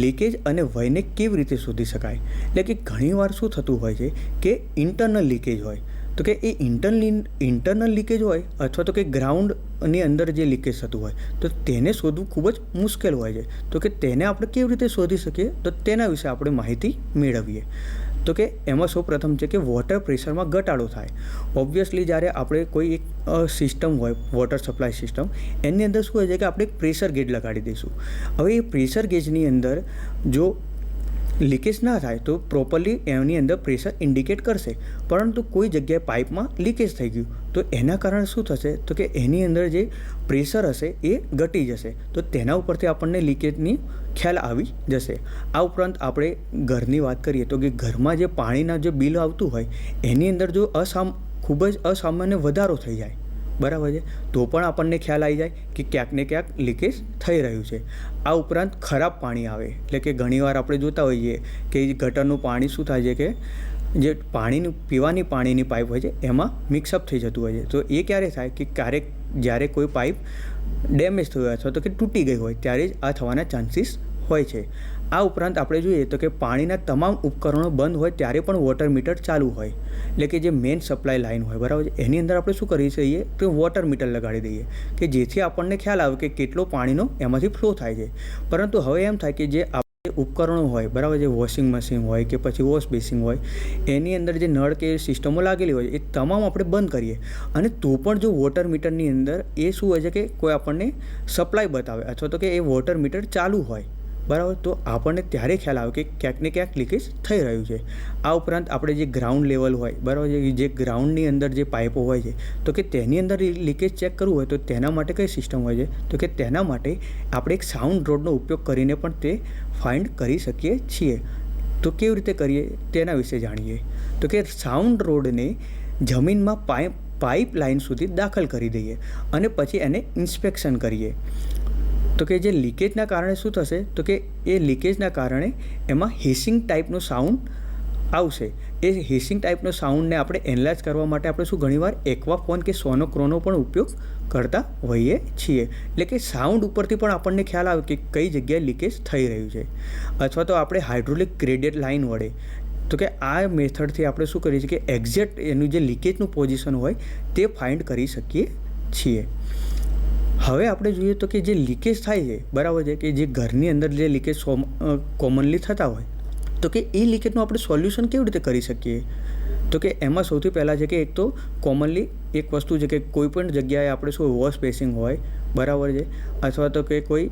લીકેજ અને વયને કેવી રીતે શોધી શકાય. એટલે કે ઘણીવાર શું થતું હોય છે કે ઇન્ટરનલ લીકેજ હોય, તો કે એ ઇન્ટરનલ લીકેજ હોય અથવા તો કે ગ્રાઉન્ડની અંદર જે લીકેજ થતું હોય તો તેને શોધવું ખૂબ જ મુશ્કેલ હોય છે. તો કે તેને આપણે કેવી રીતે શોધી શકીએ તો તેના વિશે આપણે માહિતી મેળવીએ. તો કે એમાં સૌપ્રથમ છે કે વોટર પ્રેશરમાં ઘટાડો થાય. ઓબ્વિયસલી જ્યારે આપણે કોઈ એક સિસ્ટમ હોય વોટર સપ્લાય સિસ્ટમ એની અંદર શું હોય છે કે આપણે એક પ્રેશર ગેજ લગાડી દઈશું. હવે એ પ્રેશર ગેજની અંદર જો લીકેજ ના થાય તો પ્રોપરલી એની અંદર પ્રેશર ઇન્ડિકેટ કરશે, પરંતુ કોઈ જગ્યાએ પાઇપમાં લીકેજ થઈ ગયું તો એના કારણે શું થશે તો કે એની અંદર જે પ્રેશર હશે એ ઘટી જશે. તો તેના ઉપરથી આપણને લીકેજની ખ્યાલ આવી જશે. આ ઉપરાંત આપણે ઘરની વાત કરીએ તો કે ઘરમાં જે પાણીના જે બિલ આવતું હોય એની અંદર જો ખૂબ જ અસામાન્ય વધારો થઈ જાય, બરાબર છે, તો પણ આપણને ખ્યાલ આવી જાય કે ક્યાંક ને ક્યાંક લીકેજ થઈ રહ્યું છે. આ ઉપરાંત ખરાબ પાણી આવે, એટલે કે ઘણીવાર આપણે જોતા હોઈએ કે ગટરનું પાણી શું થાય છે કે જે પીવાની પાણીની પાઇપ હોય છે એમાં મિક્સઅપ થઈ જતું હોય છે. તો એ ક્યારે થાય કે ક્યારેક જ્યારે કોઈ પાઇપ ડેમેજ થયું હોય અથવા તો કે તૂટી ગઈ હોય ત્યારે જ આ થવાના ચાન્સીસ હોય છે. આ ઉપરાંત આપણે જોઈએ તો કે પાણીના તમામ ઉપકરણો બંધ હોય ત્યારે પણ વોટર મીટર ચાલુ હોય, એટલે કે જે મેઇન સપ્લાય લાઇન હોય, બરાબર છે, એની અંદર આપણે શું કરીએ છીએ કે વોટર મીટર લગાડી દઈએ કે જેથી આપણને ખ્યાલ આવે કે કેટલો પાણીનો એમાંથી ફ્લો થાય છે. પરંતુ હવે એમ થાય કે જે ઉપકરણો હોય, બરાબર છે, વોશિંગ મશીન હોય કે પછી વોશ બેસિન હોય એની અંદર જે નળ કે સિસ્ટમો લાગેલી હોય એ તમામ આપણે બંધ કરીએ અને તો પણ જો વોટર મીટરની અંદર એ શું હોય છે કે કોઈ આપણને સપ્લાય બતાવે અથવા તો કે એ વોટર મીટર ચાલુ હોય, બરાબર, તો આપણને ત્યારે ખ્યાલ આવે કે ક્યાંક ને ક્યાંક લીકેજ થઈ રહ્યું છે. આ ઉપરાંત આપણે જે ગ્રાઉન્ડ લેવલ હોય, બરાબર છે, જે ગ્રાઉન્ડની અંદર જે પાઇપો હોય છે તો કે તેની અંદર લીકેજ ચેક કરવું હોય તો તેના માટે કઈ સિસ્ટમ હોય છે તો કે તેના માટે આપણે એક સાઉન્ડ રોડનો ઉપયોગ કરીને પણ તે ફાઇન્ડ કરી શકીએ છીએ. તો કેવી રીતે કરીએ તેના વિશે જાણીએ. તો કે સાઉન્ડ રોડને જમીનમાં પાઇપ લાઇન સુધી દાખલ કરી દઈએ અને પછી એને ઇન્સ્પેક્શન કરીએ. તો કે જે લીકેજના કારણે શું થશે તો કે એ લીકેજના કારણે એમાં હિસિંગ ટાઈપનો સાઉન્ડ આવશે. એ હિસિંગ ટાઈપનો સાઉન્ડને આપણે એનાલાઇઝ કરવા માટે આપણે શું ઘણીવાર એક્વાફોન કે સોનોક્રોનો પણ ઉપયોગ કરતા હોઈએ છીએ. એટલે કે સાઉન્ડ ઉપરથી પણ આપણને ખ્યાલ આવે કે કઈ જગ્યાએ લીકેજ થઈ રહ્યું છે. અથવા તો આપણે હાઇડ્રોલિક ગ્રેડિયન્ટ લાઇન વડે તો કે આ મેથડથી આપણે શું કરીએ છીએ કે એક્ઝેક્ટ એનું જે લીકેજનું પોઝિશન હોય તે ફાઇન્ડ કરી શકીએ છીએ. હવે આપણે જોઈએ તો કે જે લીકેજ થાય છે, બરાબર છે, કે જે ઘરની અંદર જે લીકેજ કોમનલી થતા હોય તો કે એ લીકેજનું આપણે સોલ્યુશન કેવી રીતે કરી શકીએ. તો કે એમાં સૌથી પહેલાં છે કે એક તો કોમનલી એક વસ્તુ છે કે કોઈ પણ જગ્યાએ આપણે શું વોશ બેસિંગ હોય, બરાબર છે, અથવા તો કે કોઈ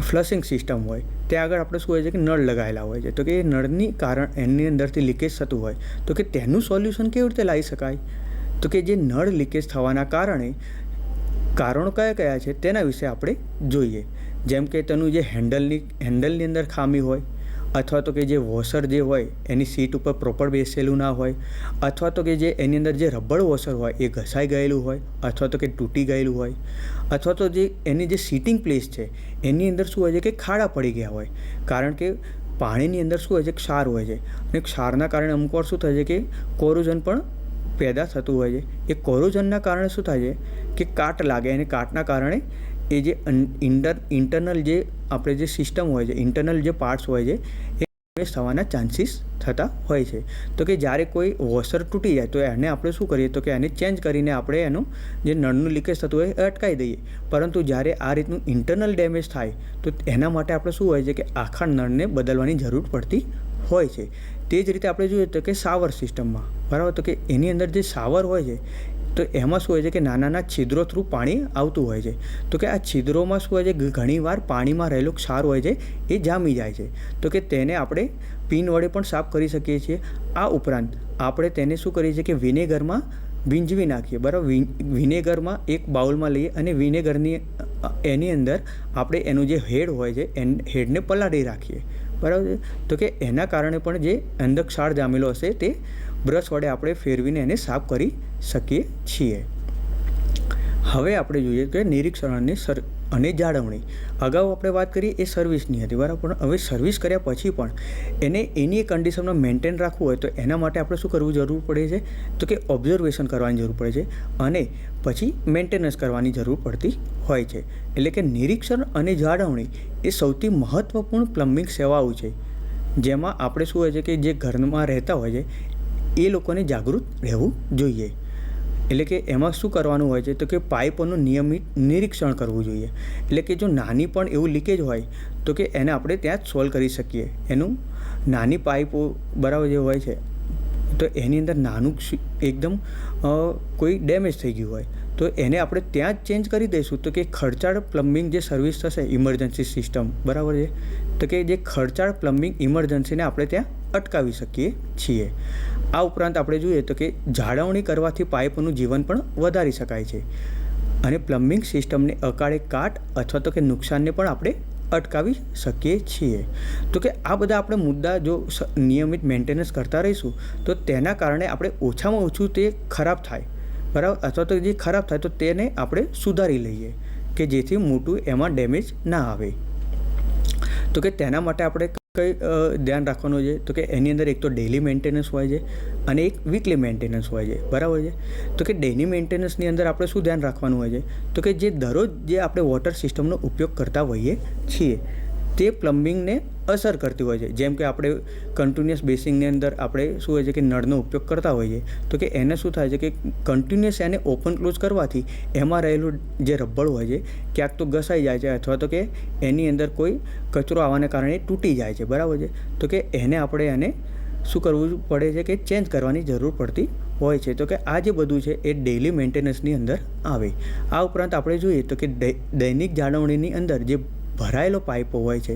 ફ્લશિંગ સિસ્ટમ હોય ત્યાં આગળ આપણે શું હોય છે કે નળ લગાવેલા હોય છે. તો કે એ નળની કારણ એની અંદરથી લીકેજ થતું હોય તો કે તેનું સોલ્યુશન કેવી રીતે લાવી શકાય. તો કે જે નળ લીકેજ થવાના કારણો કયા કયા છે તેના વિશે આપણે જોઈએ. જેમ કે તેનું જે હેન્ડલની અંદર ખામી હોય, અથવા તો કે જે વોશર જે હોય એની સીટ ઉપર પ્રોપર બેસેલું ના હોય, અથવા તો કે જે એની અંદર જે રબર વોશર હોય એ ઘસાઈ ગયેલું હોય અથવા તો કે તૂટી ગયેલું હોય, અથવા તો જે એની જે સીટિંગ પ્લેસ છે એની અંદર શું હોય છે કે ખાડા પડી ગયા હોય. કારણ કે પાણીની અંદર શું હોય છે ક્ષાર હોય છે અને ક્ષારના કારણે અમુક વાર શું થાય છે કે કોરોઝન પણ પેદા થતું હોય છે. એ કોરોઝનના કારણે શું થાય છે કે કાટ લાગે અને કાટના કારણે એ જે ઇન્ટરનલ જે આપણે જે સિસ્ટમ હોય છે, ઇન્ટરનલ જે પાર્ટ્સ હોય છે ડેમેજ થવાના ચાન્સીસ થતા હોય છે. તો કે જ્યારે કોઈ વોશર તૂટી જાય તો એને આપણે શું કરીએ તો કે એને ચેન્જ કરીને આપણે એનું જે નળનું લીકેજ થતું હોય એ અટકાવી દઈએ. પરંતુ જ્યારે આ રીતનું ઇન્ટરનલ ડેમેજ થાય તો એના માટે આપણે શું હોય છે કે આખા નળને બદલવાની જરૂર પડતી હોય છે. તે જ રીતે આપણે જોઈએ તો કે શાવર સિસ્ટમમાં, બરાબર, તો કે એની અંદર જે શાવર હોય છે તો એમાં શું હોય છે કે નાના નાના છિદ્રો થ્રુ પાણી આવતું હોય છે. તો કે આ છિદ્રોમાં શું હોય છે, ઘણીવાર પાણીમાં રહેલું ક્ષાર હોય છે એ જામી જાય છે. તો કે તેને આપણે પિન વડે પણ સાફ કરી શકીએ છીએ. આ ઉપરાંત આપણે તેને શું કરીએ છીએ કે વિનેગરમાં ભીંજવી નાખીએ, બરાબર. વિનેગરમાં એક બાઉલમાં લઈએ અને વિનેગરની એની અંદર આપણે એનું જે હેડ હોય છે હેડને પલાળી રાખીએ, બરાબર. તો કે એના કારણે પણ જે અંદર ક્ષાર જામેલો હશે તે બ્રશ વડે આપણે ફેરવીને એને સાફ કરી શકીએ છીએ. હવે આપણે જોઈએ કે નિરીક્ષણ અને જાળવણી. અગાઉ આપણે વાત કરી એ સર્વિસની હતી, બરાબર. પણ હવે સર્વિસ કર્યા પછી પણ એને એની કન્ડિશનમાં મેન્ટેન રાખવું હોય તો એના માટે આપણે શું કરવું જરૂર પડે છે તો કે ઓબ્ઝર્વેશન કરવાની જરૂર પડે છે અને પછી મેન્ટેનન્સ કરવાની જરૂર પડતી હોય છે. એટલે કે નિરીક્ષણ અને જાળવણી એ સૌથી મહત્ત્વપૂર્ણ પ્લમ્બિંગ સેવાઓ છે, જેમાં આપણે શું હોય છે કે જે ઘરમાં રહેતા હોય છે એ લોકોને જાગૃત રહેવું જોઈએ. એટલે કે એમાં શું કરવાનું હોય છે તો કે પાઇપોનું નિયમિત નિરીક્ષણ કરવું જોઈએ. એટલે કે જો નાની પણ એવું લીકેજ હોય તો કે એને આપણે ત્યાં જ સોલ્વ કરી શકીએ. એનું નાની પાઇપો, બરાબર, જે હોય છે તો એની અંદર નાનું એકદમ કોઈ ડેમેજ થઈ ગયું હોય તો એને આપણે ત્યાં જ ચેન્જ કરી દઈશું. તો કે ખર્ચાળ પ્લમ્બિંગ જે સર્વિસ થશે ઇમરજન્સી સિસ્ટમ, બરાબર છે, તો કે જે ખર્ચાળ પ્લમ્બિંગ ઇમરજન્સીને આપણે ત્યાં અટકાવી શકીએ છીએ. આ ઉપરાંત આપણે જોઈએ તો કે જાળવણી કરવાથી પાઇપોનું જીવન પણ વધારી શકાય છે અને પ્લમ્બિંગ સિસ્ટમને અકાળે કાટ અથવા તો કે નુકસાનને પણ આપણે અટકાવી શકીએ છીએ. તો કે આ બધા આપણે મુદ્દા જો નિયમિત મેન્ટેનન્સ કરતા રહીશું તો તેના કારણે આપણે ઓછામાં ઓછું તે ખરાબ થાય, બરાબર, અથવા તો જે ખરાબ થાય તો તેને આપણે સુધારી લઈએ કે જેથી મોટું એમાં ડેમેજ ના આવે. તો કે તેના માટે આપણે કઈ ધ્યાન રાખવાનું છે તો કે એની અંદર એક તો ડેલી મેન્ટેનન્સ હોય છે અને એક વીકલી મેન્ટેનન્સ હોય છે, બરાબર છે. તો કે ડેલી મેન્ટેનન્સની અંદર આપણે શું ધ્યાન રાખવાનું હોય છે તો કે જે દરરોજ જે આપણે વોટર સિસ્ટમનો ઉપયોગ કરતા હોઈએ છીએ તે પ્લમ્બિંગને અસર કરતી હોય છે. જેમ કે આપણે કન્ટિન્યુઅસ બેસિંગની અંદર આપણે શું હોય છે કે નળનો ઉપયોગ કરતા હોઈએ તો કે એને શું થાય છે કે કન્ટિન્યુઅસ એને ઓપન ક્લોઝ કરવાથી એમાં રહેલું જે રબર હોય છે ક્યાંક તો ઘસાઈ જાય છે અથવા તો કે એની અંદર કોઈ કચરો આવવાને કારણે તૂટી જાય છે, બરાબર છે. તો કે એને આપણે એને શું કરવું પડે છે કે ચેન્જ કરવાની જરૂર પડતી હોય છે. તો કે આ જે બધું છે એ ડેઇલી મેન્ટેનન્સની અંદર આવે. આ ઉપરાંત આપણે જોઈએ તો કે દૈનિક જાળવણીની અંદર જે ભરાયેલો પાઇપો હોય છે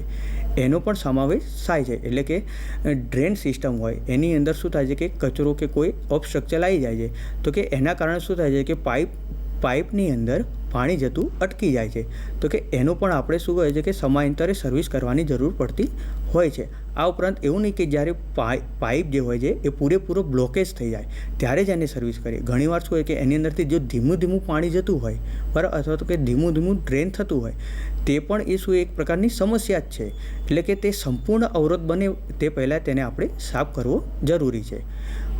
એનો પણ સમાવેશ થાય છે. એટલે કે ડ્રેન સિસ્ટમ હોય એની અંદર શું થાય છે કે કચરો કે કોઈ ઓબસ્ટ્રક્ચર આવી જાય છે તો કે એના કારણે શું થાય છે કે પાઇપની અંદર પાણી જતું અટકી જાય છે. તો કે એનો પણ આપણે શું હોય છે કે સમયાંતરે સર્વિસ કરવાની જરૂર પડતી હોય છે. આ ઉપરાંત એવું નહીં કે જ્યારે પાઇપ જે હોય છે એ પૂરેપૂરો બ્લોકેજ થઈ જાય ત્યારે જ એને સર્વિસ કરીએ. ઘણીવાર શું હોય કે એની અંદરથી જો ધીમું ધીમું પાણી જતું હોય, બરાબર, અથવા તો કે ધીમું ધીમું ડ્રેન થતું હોય તે પણ એ શું એક પ્રકારની સમસ્યા જ છે. એટલે કે તે સંપૂર્ણ અવરોધ બને તે પહેલાં તેને આપણે સાફ કરવો જરૂરી છે.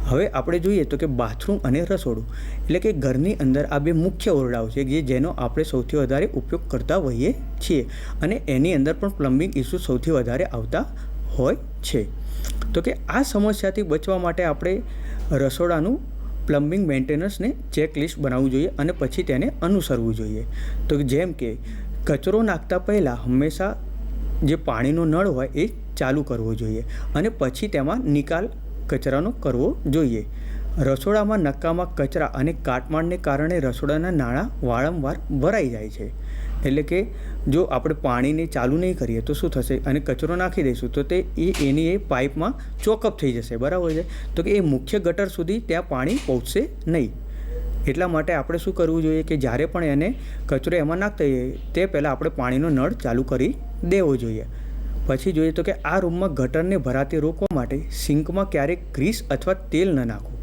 હવે આપણે જોઈએ તો કે બાથરૂમ અને રસોડું, એટલે કે ઘરની અંદર આ બે મુખ્ય ઓરડાઓ છે જેનો આપણે સૌથી વધારે ઉપયોગ કરતા હોઈએ છીએ અને એની અંદર પણ પ્લમ્બિંગ ઇસ્યુ સૌથી વધારે આવતા હોય છે. તો કે આ સમસ્યાથી બચવા માટે આપણે રસોડાનું પ્લમ્બિંગ મેન્ટેનન્સને ચેકલિસ્ટ બનાવવું જોઈએ અને પછી તેને અનુસરવું જોઈએ. તો જેમ કે કચરો નાખતા પહેલાં હંમેશા જે પાણીનો નળ હોય એ ચાલુ કરવો જોઈએ અને પછી તેમાં નિકાલ કચરાનો કરવો જોઈએ. રસોડામાં નકામા કચરા અને કાટમાળને કારણે રસોડાના નાણાં વારંવાર ભરાઈ જાય છે. એટલે કે જો આપણે પાણીને ચાલુ નહીં કરીએ તો શું થશે અને કચરો નાખી દઈશું તો તે એની એ પાઇપમાં ચોકઅપ થઈ જશે, બરાબર છે. તો કે એ મુખ્ય ગટર સુધી ત્યાં પાણી પહોંચશે નહીં. એટલા માટે આપણે શું કરવું જોઈએ કે જ્યારે પણ એને કચરો એમાં નાખતા હોઈએ તે પહેલાં આપણે પાણીનો નળ ચાલુ કરી દેવો જોઈએ. પછી જોઈએ તો કે આ રૂમમાં ગટરને ભરાતી રોકવા માટે સિંકમાં ક્યારેક ગ્રીસ અથવા તેલ ન નાખવું,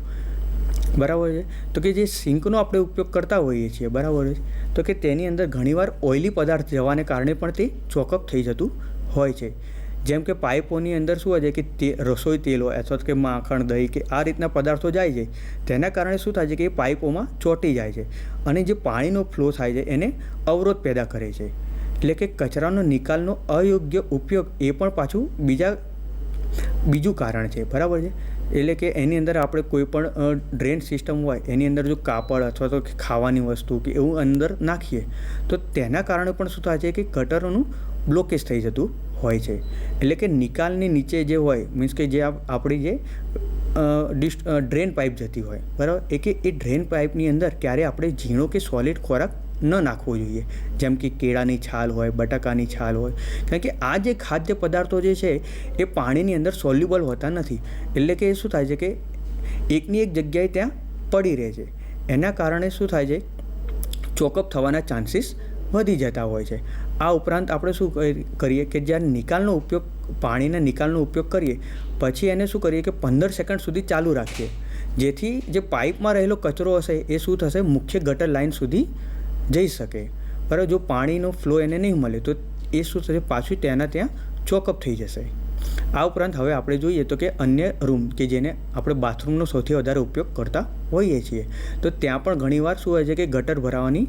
બરાબર છે. તો કે જે સિંકનો આપણે ઉપયોગ કરતા હોઈએ છીએ, બરાબર છે, તો કે તેની અંદર ઘણીવાર ઓઇલી પદાર્થ જવાને કારણે પણ તે ચોકઅપ થઈ જતું હોય છે. જેમ કે પાઇપોની અંદર શું હોય છે કે રસોઈ તેલ હોય અથવા તો કે માખણ, દહીં કે આ રીતના પદાર્થો જાય છે તેના કારણે શું થાય છે કે એ પાઇપોમાં ચોંટી જાય છે અને જે પાણીનો ફ્લો થાય છે એને અવરોધ પેદા કરે છે. એટલે કે કચરાનો નિકાલનો અયોગ્ય ઉપયોગ એ પણ પાછું બીજા બીજું કારણ છે, બરાબર છે. એટલે કે એની અંદર આપણે કોઈ પણ ડ્રેન સિસ્ટમ હોય એની અંદર જો કાપડ અથવા તો ખાવાની વસ્તુ કે એવું અંદર નાખીએ તો તેના કારણે પણ શું થાય છે કે ગટરોનું બ્લોકેજ થઈ જતું હોય છે. એટલે કે નિકાલની નીચે જે હોય મીન્સ કે જે આપણી જે ડ્રેન પાઇપ જતી હોય, બરાબર, એ ડ્રેન પાઇપની અંદર ક્યારે આપણે ઝીણો કે સોલિડ ખોરાક ન નાખવો જોઈએ, જેમ કે કેળાની છાલ હોય, બટાકાની છાલ હોય, કારણ કે આ જે ખાદ્ય પદાર્થો જે છે એ પાણીની અંદર સોલ્યુબલ હોતા નથી. એટલે કે શું થાય છે કે એકની એક જગ્યાએ ત્યાં પડી રહે છે. એના કારણે શું થાય છે, ચોકઅપ થવાના ચાન્સીસ વધી જતા હોય છે. આ ઉપરાંત આપણે શું કરીએ કે જ્યારે નિકાલનો ઉપયોગ પાણીના નિકાલનો ઉપયોગ કરીએ પછી એને શું કરીએ કે 15 સેકન્ડ સુધી ચાલુ રાખીએ, જેથી જે પાઇપમાં રહેલો કચરો હશે એ શું થશે, મુખ્ય ગટર લાઇન સુધી જઈ શકે. બરાબર, જો પાણીનો ફ્લો એને નહીં મળે તો એ શું થશે, પાછું ત્યાં ચોકઅપ થઈ જશે. આ ઉપરાંત હવે આપણે જોઈએ તો કે અન્ય રૂમ કે જેને આપણે બાથરૂમનો સૌથી વધારે ઉપયોગ કરતા હોઈએ છીએ તો ત્યાં પણ ઘણીવાર શું હોય છે કે ગટર ભરાવાની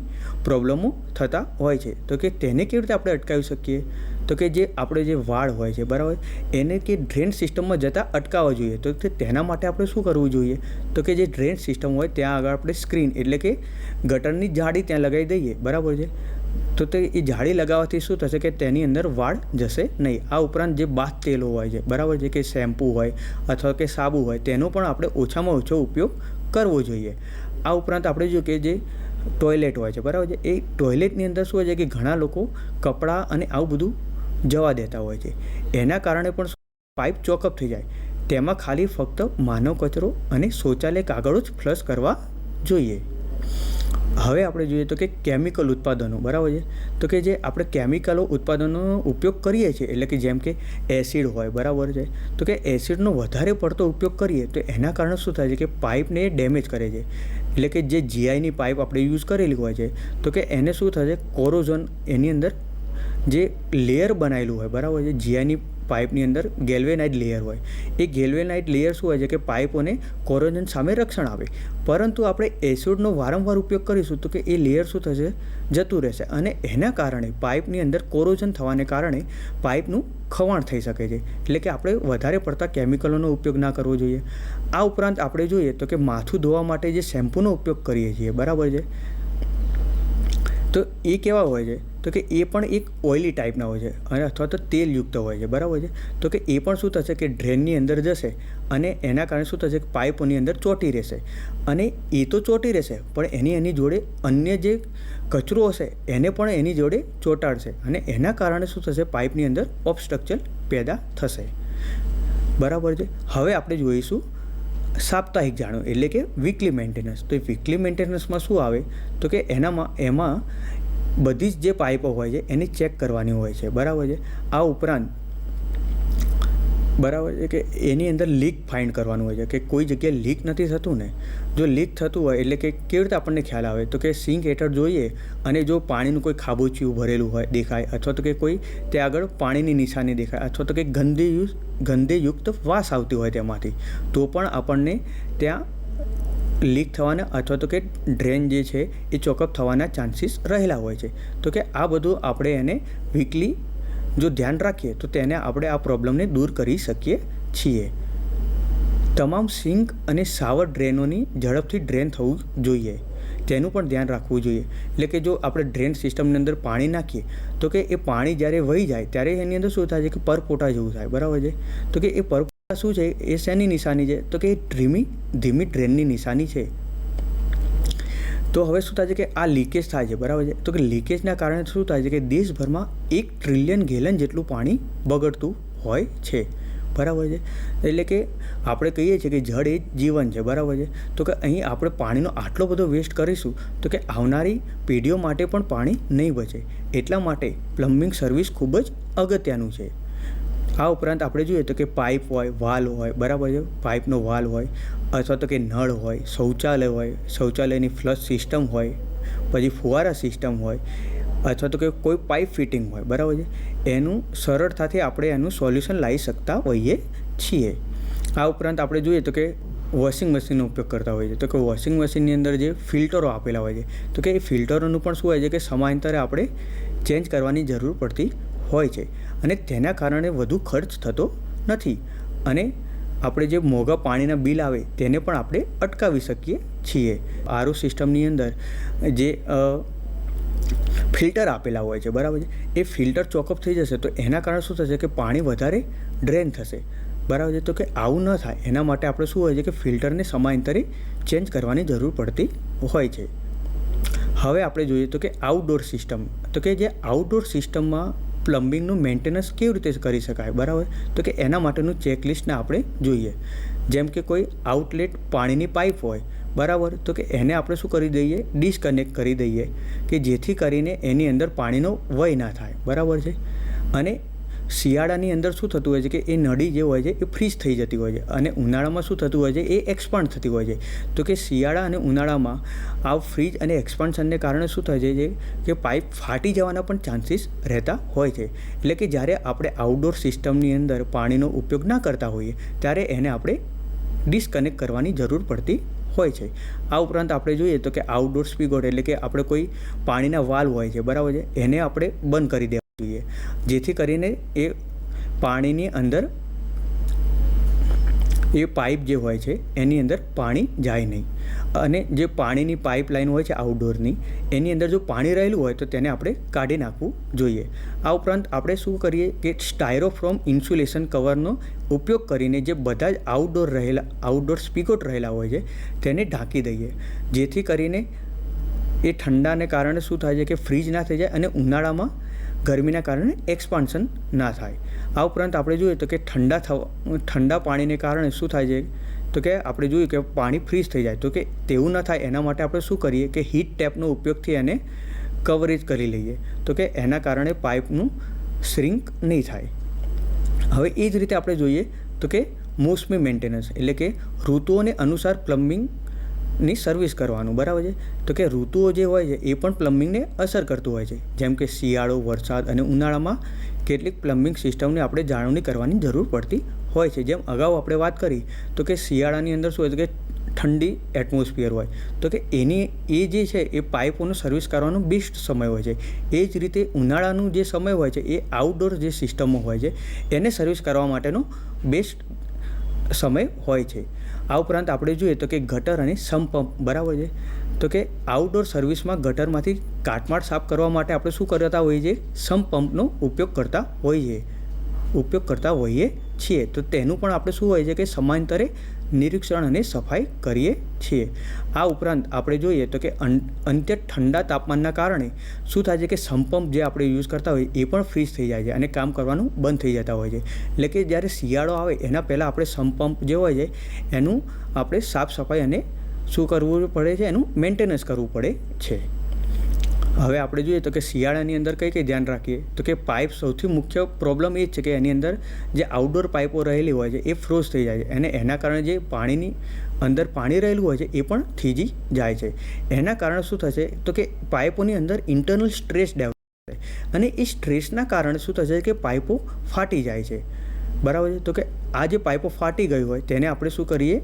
પ્રોબ્લેમો થતા હોય છે. તો કે તેને કેવી રીતે આપણે અટકાવી શકીએ, તો કે જે આપણે જે વાળ હોય છે, બરાબર, એને કે ડ્રેન સિસ્ટમમાં જતાં અટકાવવા જોઈએ. તો તેના માટે આપણે શું કરવું જોઈએ, તો કે જે ડ્રેન સિસ્ટમ હોય ત્યાં આગળ આપણે સ્ક્રીન એટલે કે ગટરની જાળી ત્યાં લગાવી દઈએ, બરાબર છે. તો તે એ જાળી લગાવવાથી શું થશે કે તેની અંદર વાળ જશે નહીં. આ ઉપરાંત જે બાથ તેલો હોય છે, બરાબર છે, કે શેમ્પૂ હોય અથવા કે સાબુ હોય તેનો પણ આપણે ઓછામાં ઓછો ઉપયોગ કરવો જોઈએ. આ ઉપરાંત આપણે જો કે જે ટોયલેટ હોય છે, બરાબર છે, એ ટોયલેટની અંદર શું હોય છે કે ઘણા લોકો કપડાં અને આવું બધું જવા દેતા હોય છે. એના કારણે પણ પાઇપ ચોકઅપ થઈ જાય. તેમાં ખાલી ફક્ત માનવ કચરો અને શૌચાલય કાગળો જ ફ્લશ કરવા જોઈએ. હવે આપણે જોઈએ તો કે કેમિકલ ઉત્પાદનો, બરાબર છે, તો કે જે આપણે કેમિકલો ઉત્પાદનોનો ઉપયોગ કરીએ છીએ એટલે કે જેમ કે એસિડ હોય, બરાબર છે, તો કે એસિડનો વધારે પડતો ઉપયોગ કરીએ તો એના કારણે શું થાય છે કે પાઇપને ડેમેજ કરે છે. એટલે કે જે જીઆઈની પાઇપ આપણે યુઝ કરેલી હોય છે તો કે એને શું થશે, કોરોઝન એની અંદર જે લેયર બનાવેલું હોય, બરાબર છે, જીઆઈની પાઇપની અંદર ગેલ્વેનાઇઝ લેયર હોય, એ ગેલ્વેનાઇઝ લેયર શું હોય છે કે પાઇપોને કોરોઝન સામે રક્ષણ આપે. પરંતુ આપણે એસિડનો વારંવાર ઉપયોગ કરીશું તો કે એ લેયર શું થશે, જતું રહેશે અને એના કારણે પાઇપની અંદર કોરોઝન થવાને કારણે પાઇપનું ખવાણ થઈ શકે છે. એટલે કે આપણે વધારે પડતા કેમિકલોનો ઉપયોગ ના કરવો જોઈએ. આ ઉપરાંત આપણે જોઈએ તો કે માથું ધોવા માટે જે શેમ્પૂનો ઉપયોગ કરીએ છીએ, બરાબર છે, તો એ કેવા હોય છે, તો કે એ પણ એક ઓઇલી ટાઈપના હોય છે અને અથવા તો તેલયુક્ત હોય છે, બરાબર છે. તો કે એ પણ શું થશે કે ડ્રેનની અંદર જશે અને એના કારણે શું થશે કે પાઇપોની અંદર ચોંટી રહેશે અને એ તો ચોંટી રહેશે પણ એની જોડે અન્ય જે કચરો હશે એને પણ એની જોડે ચોંટાડશે અને એના કારણે શું થશે, પાઇપની અંદર ઓબસ્ટ્રક્ચર પેદા થશે, બરાબર છે. હવે આપણે જોઈશું સાપ્તાહિક જાળવણી એટલે કે વીકલી મેન્ટેનન્સ. તો વીકલી મેન્ટેનન્સમાં શું આવે તો કે એમાં બધી જ જે પાઇપો હોય છે એને ચેક કરવાની હોય છે, બરાબર છે. આ ઉપરાંત બરાબર છે કે એની અંદર લીક ફાઇન્ડ કરવાનું હોય છે કે કોઈ જગ્યાએ લીક નથી થતું ને, જો લીક થતું હોય એટલે કે કેવી રીતે આપણને ખ્યાલ આવે તો કે સિંક હેઠળ જોઈએ અને જો પાણીનું કોઈ ખાબોચિયું ભરેલું હોય દેખાય અથવા તો કે કોઈ ત્યાં આગળ પાણીની નિશાની દેખાય અથવા તો કે ગંધેયુક્ત વાસ આવતી હોય તેમાંથી તો પણ આપણને ત્યાં લીક થવાના અથવા તો કે ડ્રેન જે છે એ ચોકઅપ થવાના ચાન્સીસ રહેલા હોય છે. તો કે આ બધું આપણે એને વીકલી જો ધ્યાન રાખીએ તો તેને આપણે આ પ્રોબ્લેમને દૂર કરી શકીએ છીએ. તમામ સિંક અને શાવર ડ્રેનોની ઝડપથી ડ્રેન થવું જોઈએ તેનું પણ ધ્યાન રાખવું જોઈએ. એટલે કે જો આપણે ડ્રેન સિસ્ટમની અંદર પાણી નાખીએ તો કે એ પાણી જ્યારે વહી જાય ત્યારે એની અંદર શું થાય છે કે પરપોટા જેવું થાય, બરાબર છે. તો કે એ પરપોટા શું છે એ શેની નિશાની છે તો કે ધીમી ડ્રેનની નિશાની છે. તો હવે શું થાય છે કે આ લીકેજ થાય છે, બરાબર છે. તો કે લીકેજના કારણે શું થાય છે કે દેશભરમાં 1 ટ્રિલિયન ગેલન જેટલું પાણી બગડતું હોય છે, બરાબર છે. એટલે કે આપણે કહીએ છીએ કે જળ એ જીવન છે, બરાબર છે. તો કે અહીં આપણે પાણીનો આટલો બધો વેસ્ટ કરીશું તો કે આવનારી પેઢીઓ માટે પણ પાણી નહીં બચે. એટલા માટે પ્લમ્બિંગ સર્વિસ ખૂબ જ અગત્યનું છે. આ ઉપરાંત આપણે જોઈએ તો કે પાઇપ હોય, વાલ હોય, બરાબર છે, પાઇપનો વાલ હોય અથવા તો કે નળ હોય, શૌચાલય હોય, શૌચાલયની ફ્લશ સિસ્ટમ હોય, પછી ફુવારા સિસ્ટમ હોય અથવા તો કે કોઈ પાઇપ ફિટિંગ હોય, બરાબર છે, એનું સરળતાથી આપણે એનું સોલ્યુશન લાવી શકતા હોઈએ છીએ. આ ઉપરાંત આપણે જોઈએ તો કે વોશિંગ મશીનનો ઉપયોગ કરતા હોઈએ છીએ તો કે વોશિંગ મશીનની અંદર જે ફિલ્ટરો આપેલા હોય છે તો કે એ ફિલ્ટરોનું પણ શું હોય છે કે સમયાંતરે આપણે ચેન્જ કરવાની જરૂર પડતી હોય છે અને તેના કારણે વધુ ખર્ચ થતો નથી. અને આપણે જે મોંઘા પાણીના બિલ આવે તેને પણ આપણે અટકાવી શકીએ છીએ. આરઓ સિસ્ટમની અંદર જે ફિલ્ટર આપેલા હોય છે, બરાબર છે, એ ફિલ્ટર ચોકઅપ થઈ જશે તો એના કારણે શું થશે કે પાણી વધારે ડ્રેન થશે, બરાબર છે. તો કે આવું ન થાય એના માટે આપણે શું હોય છે કે ફિલ્ટરને સમયાંતરે ચેન્જ કરવાની જરૂર પડતી હોય છે. હવે આપણે જોઈએ તો કે આઉટડોર સિસ્ટમ, તો કે જે આઉટડોર સિસ્ટમમાં પ્લમ્બિંગનું મેન્ટેનન્સ કેવી રીતે કરી શકાય, બરાબર. તો કે એના માટેનું ચેકલિસ્ટને આપણે જોઈએ. જેમ કે કોઈ આઉટલેટ પાણીની પાઇપ હોય, બરાબર, તો કે એને આપણે શું કરી દઈએ, ડિસ્કનેક્ટ કરી દઈએ કે જેથી કરીને એની અંદર પાણીનો વય ના થાય, બરાબર છે. અને શિયાળાની અંદર શું થતું હોય છે કે એ નળી જે હોય છે એ ફ્રીઝ થઈ જતી હોય છે અને ઉનાળામાં શું થતું હોય છે એ એક્સપાન્ડ થતી હોય છે. તો કે શિયાળા અને ઉનાળામાં આ ફ્રીજ અને એક્સપાન્શનને કારણે શું થાય છે કે પાઇપ ફાટી જવાના પણ ચાન્સીસ રહેતા હોય છે. એટલે કે જ્યારે આપણે આઉટડોર સિસ્ટમની અંદર પાણીનો ઉપયોગ ના કરતા હોઈએ ત્યારે એને આપણે ડિસ્કનેક્ટ કરવાની જરૂર પડતી હોય છે. આ ઉપરાંત આપણે જોઈએ તો કે આઉટડોર સ્પીગોટ એટલે કે આપણે કોઈ પાણીના વાલ્વ હોય છે, બરાબર છે, એને આપણે બંધ કરી દેવા જોઈએ જેથી કરીને એ પાણીની અંદર એ પાઇપ જે હોય છે એની અંદર પાણી જાય નહીં. અને જે પાણીની પાઇપલાઇન હોય છે આઉટડોરની એની અંદર જો પાણી રહેલું હોય તો તેને આપણે કાઢી નાખવું જોઈએ. આ ઉપરાંત આપણે શું કરીએ કે સ્ટાયરોફોમ ઇન્સ્યુલેશન કવરનો ઉપયોગ કરીને જે બધા જ આઉટડોર સ્પીગોટ રહેલા હોય છે તેને ઢાંકી દઈએ જેથી કરીને એ ઠંડાને કારણે શું થાય છે કે ફ્રીજ ના થઈ જાય અને ઉનાળામાં ગરમીના કારણે એક્સપાન્શન ના થાય. આ ઉપરાંત આપણે જોઈએ તો કે ઠંડા પાણીને કારણે શું થાય છે તો કે આપણે જોઈએ કે પાણી ફ્રીઝ થઈ જાય, તો કે તેવું ન થાય એના માટે આપણે શું કરીએ કે હીટ ટેપનો ઉપયોગથી એને કવરેજ કરી લઈએ તો કે એના કારણે પાઇપનું શ્રિંક નહીં થાય. હવે એ જ રીતે આપણે જોઈએ તો કે મોસમી મેન્ટેનન્સ એટલે કે ઋતુઓને અનુસાર પ્લમ્બિંગની સર્વિસ કરવાનું, બરાબર છે. તો કે ઋતુઓ જે હોય છે એ પણ પ્લમ્બિંગને અસર કરતું હોય છે. જેમ કે શિયાળો, વરસાદ અને ઉનાળામાં કેટલીક પ્લમ્બિંગ સિસ્ટમને આપણે જાળવણી કરવાની જરૂર પડતી હોય છે. જેમ અગાઉ આપણે વાત કરી તો કે શિયાળાની અંદર શું હોય છે કે ઠંડી એટમોસ્ફિયર હોય તો કે એ જે છે એ પાઇપોનું સર્વિસ કરવાનો બેસ્ટ સમય હોય છે. એ જ રીતે ઉનાળાનું જે સમય હોય છે એ આઉટડોર જે સિસ્ટમો હોય છે એને સર્વિસ કરવા માટેનો બેસ્ટ સમય હોય છે. આ ઉપરાંત આપણે જોઈએ તો કે ગટર અને સમ્પ પંપ, બરાબર છે. તો કે આઉટડોર સર્વિસમાં ગટરમાંથી કાટમાળ સાફ કરવા માટે આપણે શું કરતા હોઈએ છીએ, સમ્પ પંપનો ઉપયોગ કરતા હોઈએ છીએ. તો તેનું પણ આપણે શું હોય છે કે સમયાંતરે નિરીક્ષણ અને સફાઈ કરીએ છીએ. આ ઉપરાંત આપણે જોઈએ તો કે અંત્ય ઠંડા તાપમાનના કારણે શું થાય છે કે સમ્પ પંપ જે આપણે યુઝ કરતા હોઈએ એ પણ ફ્રીઝ થઈ જાય છે અને કામ કરવાનું બંધ થઈ જતા હોય છે. એટલે કે જ્યારે શિયાળો આવે એના પહેલાં આપણે સમ્પ પંપ જે હોય છે એનું આપણે સાફ સફાઈ અને શું કરવું પડે છે, એનું મેન્ટેનન્સ કરવું પડે છે. હવે આપણે જોઈએ તો કે શિયાળાની અંદર કઈ ધ્યાન રાખીએ તો કે પાઇપ સૌથી મુખ્ય પ્રોબ્લેમ એ જ છે કે એની અંદર જે આઉટડોર પાઇપો રહેલી હોય છે એ ફ્રોઝ થઈ જાય છે અને એના કારણે જે પાણીની અંદર પાણી રહેલું હોય છે એ પણ થીજી જાય છે. એના કારણે શું થશે તો કે પાઇપોની અંદર ઇન્ટરનલ સ્ટ્રેસ ડેવલપ થશે અને એ સ્ટ્રેસના કારણે શું થશે કે પાઇપો ફાટી જાય છે, બરાબર છે. તો કે આ જે પાઇપો ફાટી ગઈ હોય તેને આપણે શું કરીએ,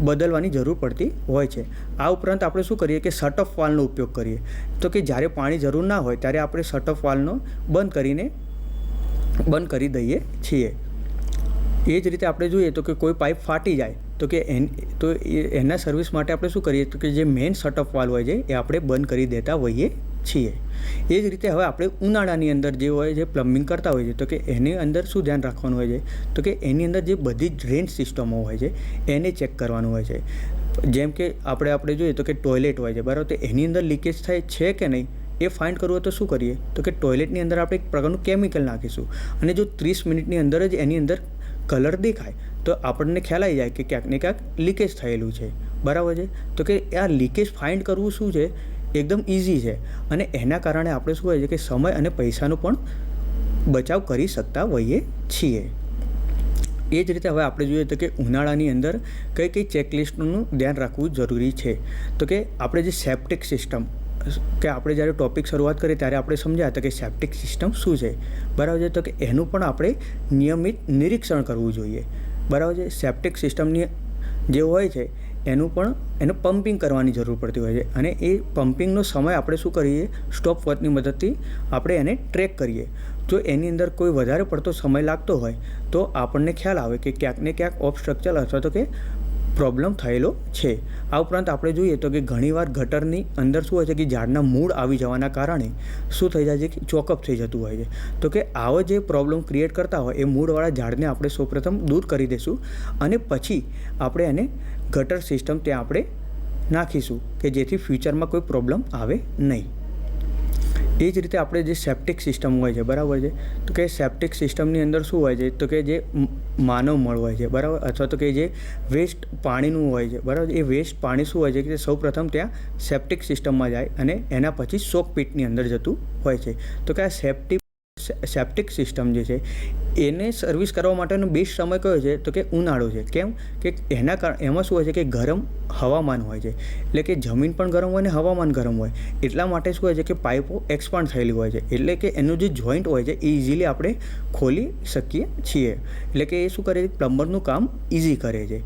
બદલવાની જરૂર પડતી હોય છે. આ ઉપરાંત આપણે શું કરીએ કે શટ ઓફ વાલ્વનો ઉપયોગ કરીએ તો કે જ્યારે પાણી જરૂર ના હોય ત્યારે આપણે શટ ઓફ વાલ્વનો બંધ કરી દઈએ છીએ. એ જ રીતે આપણે જોઈએ તો કે કોઈ પાઇપ ફાટી જાય તો કે એના સર્વિસ માટે આપણે શું કરીએ તો કે જે મેઇન શટ ઓફ વાલ્વ હોય છે એ આપણે બંધ કરી દેતા હોઈએ છીએ. એ જ રીતે હવે આપણે ઉનાળાની અંદર જે હોય છે પ્લમ્બિંગ કરતા હોઈએ છીએ તો કે એની અંદર શું ધ્યાન રાખવાનું હોય છે તો કે એની અંદર જે બધી ડ્રેન સિસ્ટમો હોય છે એને ચેક કરવાનું હોય છે. જેમ કે આપણે જોઈએ તો કે ટોયલેટ હોય છે, બરાબર, તો એની અંદર લીકેજ થાય છે કે નહીં એ ફાઇન્ડ કરવું હોય તો શું કરીએ તો કે ટોયલેટની અંદર આપણે એક પ્રકારનું કેમિકલ નાખીશું અને જો 30 મિનિટની અંદર જ એની અંદર કલર દેખાય તો આપણને ખ્યાલ આવી જાય કે ક્યાંક ને ક્યાંક લીકેજ થયેલું છે, બરાબર છે. તો કે આ લીકેજ ફાઇન્ડ કરવું શું છે એકદમ ઇઝી છે અને એના કારણે આપણે શું હોય છે કે સમય અને પૈસાનો પણ બચાવ કરી શકતા હોઈએ છીએ. એ જ રીતે હવે આપણે જોઈએ તો કે ઉનાળાની અંદર કઈ ચેકલિસ્ટનું ધ્યાન રાખવું જરૂરી છે. તો કે આપણે જે સેપ્ટિક સિસ્ટમ કે આપણે જ્યારે ટૉપિક શરૂઆત કરીએ ત્યારે આપણે સમજ્યા હતા કે સેપ્ટિક સિસ્ટમ શું છે, બરાબર છે. તો કે એનું પણ આપણે નિયમિત નિરીક્ષણ કરવું જોઈએ, બરાબર છે. સેપ્ટિક સિસ્ટમની જે હોય છે એનું પમ્પિંગ કરવાની જરૂર પડતી હોય છે અને એ પમ્પિંગનો સમય આપણે શું કરીએ, સ્ટોપ વોચની મદદથી આપણે એને ટ્રેક કરીએ. જો એની અંદર કોઈ વધારે પડતો સમય લાગતો હોય તો આપણને ખ્યાલ આવે કે ક્યાંક ને ક્યાંક ઓબસ્ટ્રક્ચર અથવા તો કે પ્રોબ્લેમ થયેલો છે. આ ઉપરાંત આપણે જોઈએ તો કે ઘણીવાર ગટરની અંદર શું હોય છે કે ઝાડના મૂળ આવી જવાના કારણે શું થઈ જાય છે કે ચોકઅપ થઈ જતું હોય છે. તો કે આવો જે પ્રોબ્લેમ ક્રિએટ કરતા હોય એ મૂળવાળા ઝાડને આપણે સૌપ્રથમ દૂર કરી દઈશું અને પછી આપણે એને ગટર સિસ્ટમ ત્યાં આપણે નાખીશું કે જેથી ફ્યુચરમાં કોઈ પ્રોબ્લેમ આવે નહીં. એ જ રીતે આપણે જે સેપ્ટિક સિસ્ટમ હોય છે, બરાબર છે, તો કે સેપ્ટિક સિસ્ટમની અંદર શું હોય છે તો કે જે માનવ મળ હોય છે, બરાબર, અથવા તો કે જે વેસ્ટ પાણીનું હોય છે, બરાબર, એ વેસ્ટ પાણી શું હોય છે કે સૌપ્રથમ ત્યાં સેપ્ટિક સિસ્ટમમાં જાય અને એના પછી શોક પીટની અંદર જતું હોય છે. તો કે આ સેપ્ટિક સિસ્ટમ જે છે એને સર્વિસ કરવા માટેનો બેસ્ટ સમય કયો છે તો કે ઉનાળો છે. કેમ કે એમાં શું હોય છે કે ગરમ હવામાન હોય છે, એટલે કે જમીન પણ ગરમ હોય ને હવામાન ગરમ હોય, એટલા માટે શું હોય છે કે પાઇપો એક્સપાન્ડ થયેલી હોય છે, એટલે કે એનું જે જોઈન્ટ હોય છે એ ઇઝીલી આપણે ખોલી શકીએ છીએ. એટલે કે એ શું કરે છે, પ્લમ્બરનું કામ ઇઝી કરે છે.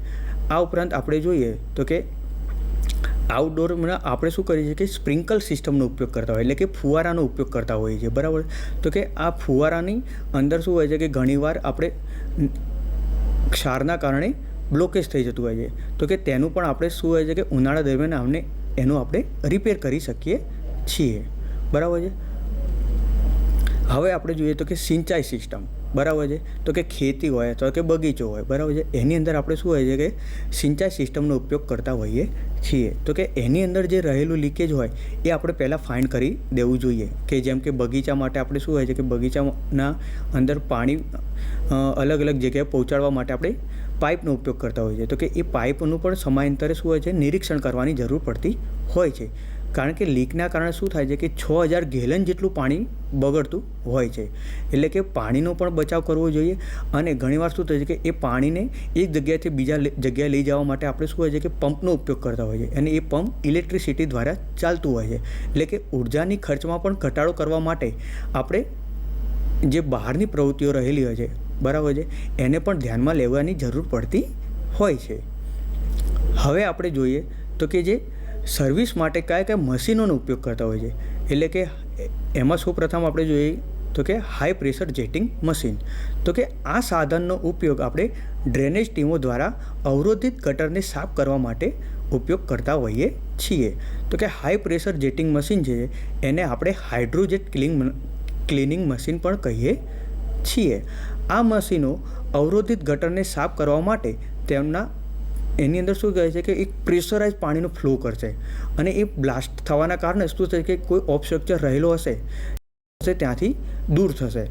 આ ઉપરાંત આપણે જોઈએ તો કે આઉટડોરમાં આપણે શું કરીએ છીએ કે સ્પ્રિંકલ સિસ્ટમનો ઉપયોગ કરતા હોય, એટલે કે ફુવારાનો ઉપયોગ કરતા હોઈએ છીએ, બરાબર. તો કે આ ફુવારાની અંદર શું હોય છે કે ઘણીવાર આપણે ક્ષારના કારણે બ્લોકેજ થઈ જતું હોય છે, તો કે તેનું પણ આપણે શું હોય છે કે ઉનાળા દરમિયાન એનું આપણે રિપેર કરી શકીએ છીએ, બરાબર છે. હવે આપણે જોઈએ તો કે સિંચાઈ સિસ્ટમ, બરાબર છે, તો કે ખેતી હોય અથવા કે બગીચો હોય, બરાબર છે, એની અંદર આપણે શું હોય છે કે સિંચાઈ સિસ્ટમનો ઉપયોગ કરતા હોઈએ છીએ. તો કે એની અંદર જે રહેલું લીકેજ હોય એ આપણે પહેલાં ફાઇન્ડ કરી દેવું જોઈએ. કે જેમ કે બગીચા માટે આપણે શું હોય છે કે બગીચાના અંદર પાણી અલગ અલગ જગ્યાએ પહોંચાડવા માટે આપણે પાઇપનો ઉપયોગ કરતા હોઈએ છીએ. તો કે એ પાઇપનું પણ સમયાંતરે શું હોય છે નિરીક્ષણ કરવાની જરૂર પડતી હોય છે, કારણ કે લીકના કારણે શું થાય છે કે 6000 ગેલન જેટલું પાણી બગડતું હોય છે. એટલે કે પાણીનો પણ બચાવ કરવો જોઈએ અને ઘણીવાર શું થાય છે કે એ પાણીને એક જગ્યાએથી બીજા જગ્યાએ લઈ જવા માટે આપણે શું હોય છે કે પંપનો ઉપયોગ કરતા હોઈએ છીએ અને એ પંપ ઇલેક્ટ્રિસિટી દ્વારા ચાલતું હોય છે. એટલે કે ઉર્જાની ખર્ચમાં પણ ઘટાડો કરવા માટે આપણે જે બહારની પ્રવૃત્તિઓ રહેલી હોય છે, બરાબર છે, એને પણ ધ્યાનમાં લેવાની જરૂર પડતી હોય છે. હવે આપણે જોઈએ તો કે જે સર્વિસ માટે કયા મશીનોનો ઉપયોગ કરતા હોય છે, એટલે કે એમાં સૌપ્રથમ આપણે જોઈએ તો કે હાઈ પ્રેશર જેટિંગ મશીન. તો કે આ સાધનનો ઉપયોગ આપણે ડ્રેનેજ ટીમો દ્વારા અવરોધિત ગટરને સાફ કરવા માટે ઉપયોગ કરતા હોઈએ છીએ. તો કે હાઈ પ્રેશર જેટિંગ મશીન છે એને આપણે હાઇડ્રોજેટ ક્લિનિંગ મશીન પણ કહીએ છીએ. આ મશીનો અવરોધિત ગટરને સાફ કરવા માટે એની અંદર શું કહે છે કે એક પ્રેશરાઇઝ પાણીનો ફ્લો કરશે અને એ બ્લાસ્ટ થવાના કારણે શું થશે કે કોઈ ઓબસ્ટ્રક્ચર રહેલો હશે ત્યાંથી દૂર થશે.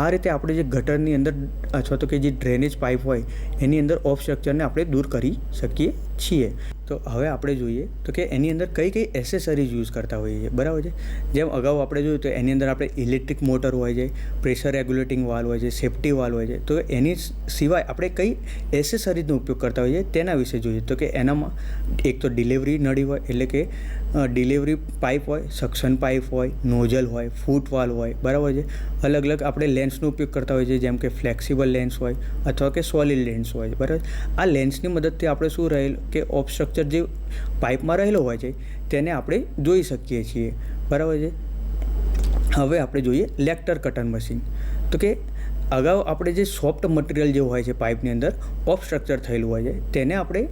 આ રીતે આપણે જે ગટરની અંદર અથવા તો કે જે ડ્રેનેજ પાઇપ હોય એની અંદર ઓબસ્ટ્રક્ચરને આપણે દૂર કરી શકીએ છીએ. તો હવે આપણે જોઈએ તો કે એની અંદર કઈ કઈ એસેસરીઝ યુઝ કરતા હોઈએ છીએ, બરાબર છે. જેમ અગાઉ આપણે જોયું તો એની અંદર આપણે ઇલેક્ટ્રિક મોટર હોય છે, પ્રેશર રેગ્યુલેટિંગ વાલ્વ હોય છે, સેફ્ટી વાલ્વ હોય છે. તો એની સિવાય આપણે કઈ એસેસરીઝનો ઉપયોગ કરતા હોઈએ તેના વિશે જોઈએ. તો કે એનામાં એક તો ડિલિવરી નળી હોય, એટલે કે ડિલિવરી પાઇપ હોય, સક્શન પાઇપ હોય, નોઝલ હોય, ફૂટ વાલ્વ હોય, બરાબર છે. અલગ અલગ આપણે લેન્સનો ઉપયોગ કરતા હોઈએ છીએ, જેમ કે ફ્લેક્સિબલ લેન્સ હોય અથવા કે સોલિડ લેન્સ હોય, બરાબર. આ લેન્સની મદદથી આપણે શું રહેલ કે ઓબસ્ટ્રક્ચર જે પાઇપમાં રહેલો હોય છે તેને આપણે જોઈ શકીએ છીએ, બરાબર છે. હવે આપણે જોઈએ લેક્ટર કટર મશીન. તો કે અગાઉ આપણે જે સોફ્ટ મટીરિયલ જે હોય છે પાઇપની અંદર ઓબસ્ટ્રક્ચર થયેલું હોય છે તેને આપણે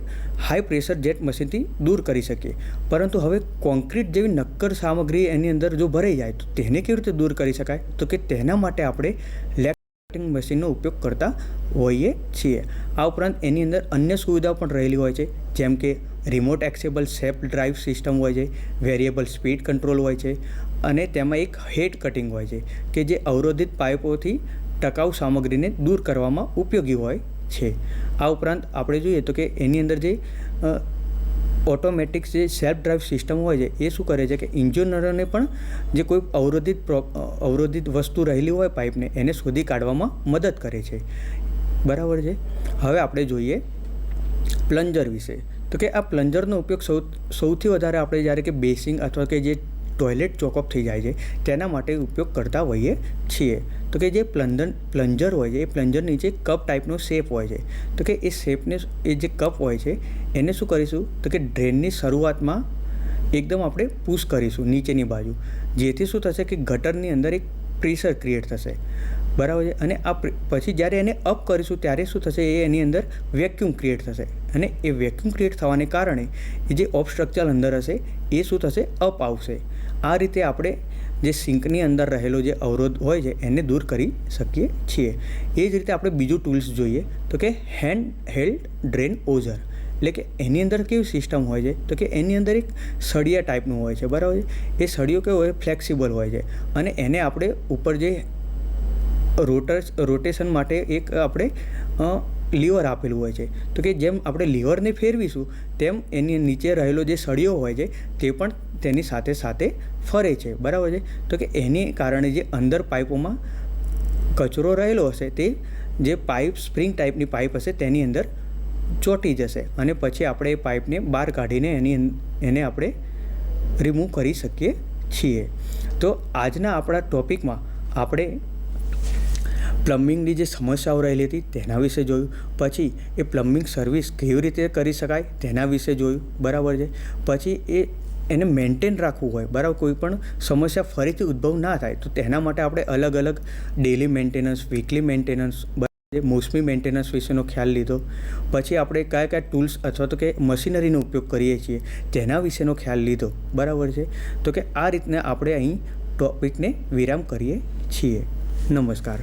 હાઈ પ્રેશર જેટ મશીનથી દૂર કરી શકીએ, પરંતુ હવે કોન્ક્રીટ જેવી નક્કર સામગ્રી એની અંદર જો ભરાઈ જાય તો તેને કેવી રીતે દૂર કરી શકાય, તો કે તેના માટે આપણે લેક્ટિંગ મશીનનો ઉપયોગ કરતા હોઈએ છીએ. આ ઉપરાંત એની અંદર અન્ય સુવિધાઓ પણ રહેલી હોય છે, જેમ કે રિમોટ એક્સેબલ સેલ્ફ ડ્રાઇવ સિસ્ટમ હોય છે, વેરિયેબલ સ્પીડ કંટ્રોલ હોય છે અને તેમાં એક હેડ કટિંગ હોય છે કે જે અવરોધિત પાઇપોથી ટકાઉ સામગ્રીને દૂર કરવામાં ઉપયોગી હોય છે. આ ઉપરાંત આપણે જોઈએ તો કે એની અંદર જે ઓટોમેટિક જે સેલ્ફ ડ્રાઇવ સિસ્ટમ હોય છે એ શું કરે છે કે ઇન્જિનિયરોને પણ જે કોઈ અવરોધિત વસ્તુ રહેલી હોય પાઇપને એને શોધી કાઢવામાં મદદ કરે છે, બરાબર છે. હવે આપણે જોઈએ પ્લન્જર વિશે. તો કે આ પ્લન્જરનો ઉપયોગ સૌથી વધારે આપણે જ્યારે કે બેસિંગ અથવા કે જે ટોયલેટ ચોકઅપ થઈ જાય છે તેના માટે ઉપયોગ કરતા હોઈએ છીએ. તો કે જે પ્લન્જર હોય છે એ પ્લન્જર નીચે કપ ટાઈપનો શેપ હોય છે. તો કે એ શેપને એ જે કપ હોય છે એને શું કરીશું તો કે ડ્રેનની શરૂઆતમાં એકદમ આપણે પુશ કરીશું નીચેની બાજુ, જેથી શું થશે કે ગટરની અંદર એક પ્રેશર ક્રિએટ થશે, બરાબર છે. અને આ પછી જ્યારે એને અપ કરીશું ત્યારે શું થશે, એ એની અંદર વેક્યુમ ક્રિએટ થશે અને એ વેક્યુમ ક્રિએટ થવાને કારણે એ જે ઓબસ્ટ્રક્ચર અંદર હશે એ શું થશે, અપ આવશે. આ રીતે આપણે જે સિંકની અંદર રહેલો જે અવરોધ હોય છે એને દૂર કરી શકીએ છીએ. એ જ રીતે આપણે બીજું ટૂલ્સ જોઈએ તો કે હેન્ડ હેલ્ડ ડ્રેન ઓઝર. એટલે કે એની અંદર કેવી સિસ્ટમ હોય છે તો કે એની અંદર એક સળિયા ટાઈપનું હોય છે, બરાબર છે. એ સળિયો કેવો હોય, ફ્લેક્સિબલ હોય છે અને એને આપણે ઉપર જે રોટેશન માટે એક આપણે લીવર આપેલું હોય છે. તો કે જેમ આપણે લીવરને ફેરવીશું તેમ એની નીચે રહેલો જે સળિયો હોય છે તે પણ તેની સાથે સાથે ફરે છે, બરાબર છે. તો કે એની કારણે જે અંદર પાઇપોમાં કચરો રહેલો હશે તે જે પાઇપ સ્પ્રિંગ ટાઈપની પાઇપ હશે તેની અંદર ચોંટી જશે અને પછી આપણે એ પાઇપને બહાર કાઢીને એને આપણે રિમૂવ કરી શકીએ છીએ. તો આજના આપણા ટૉપિકમાં આપણે પ્લમ્બિંગની જે સમસ્યાઓ રહેલી હતી તેના વિશે જોયું, પછી એ પ્લમ્બિંગ સર્વિસ કેવી રીતે કરી શકાય તેના વિશે જોયું, બરાબર છે. પછી એને મેન્ટેન રાખવું હોય, બરાબર, કોઈ પણ સમસ્યા ફરીથી ઉદ્ભવ ના થાય તો તેના માટે આપણે અલગ અલગ ડેલી મેન્ટેનન્સ, વીકલી મેન્ટેનન્સ, મોસમી મેન્ટેનન્સ વિશેનો ખ્યાલ લીધો. પછી આપણે કયા ટૂલ્સ અથવા તો કે મશીનરીનો ઉપયોગ કરીએ છીએ તેના વિશેનો ખ્યાલ લીધો, બરાબર છે. તો કે આ રીતના આપણે અહીં ટૉપિકને વિરામ કરીએ છીએ. નમસ્કાર.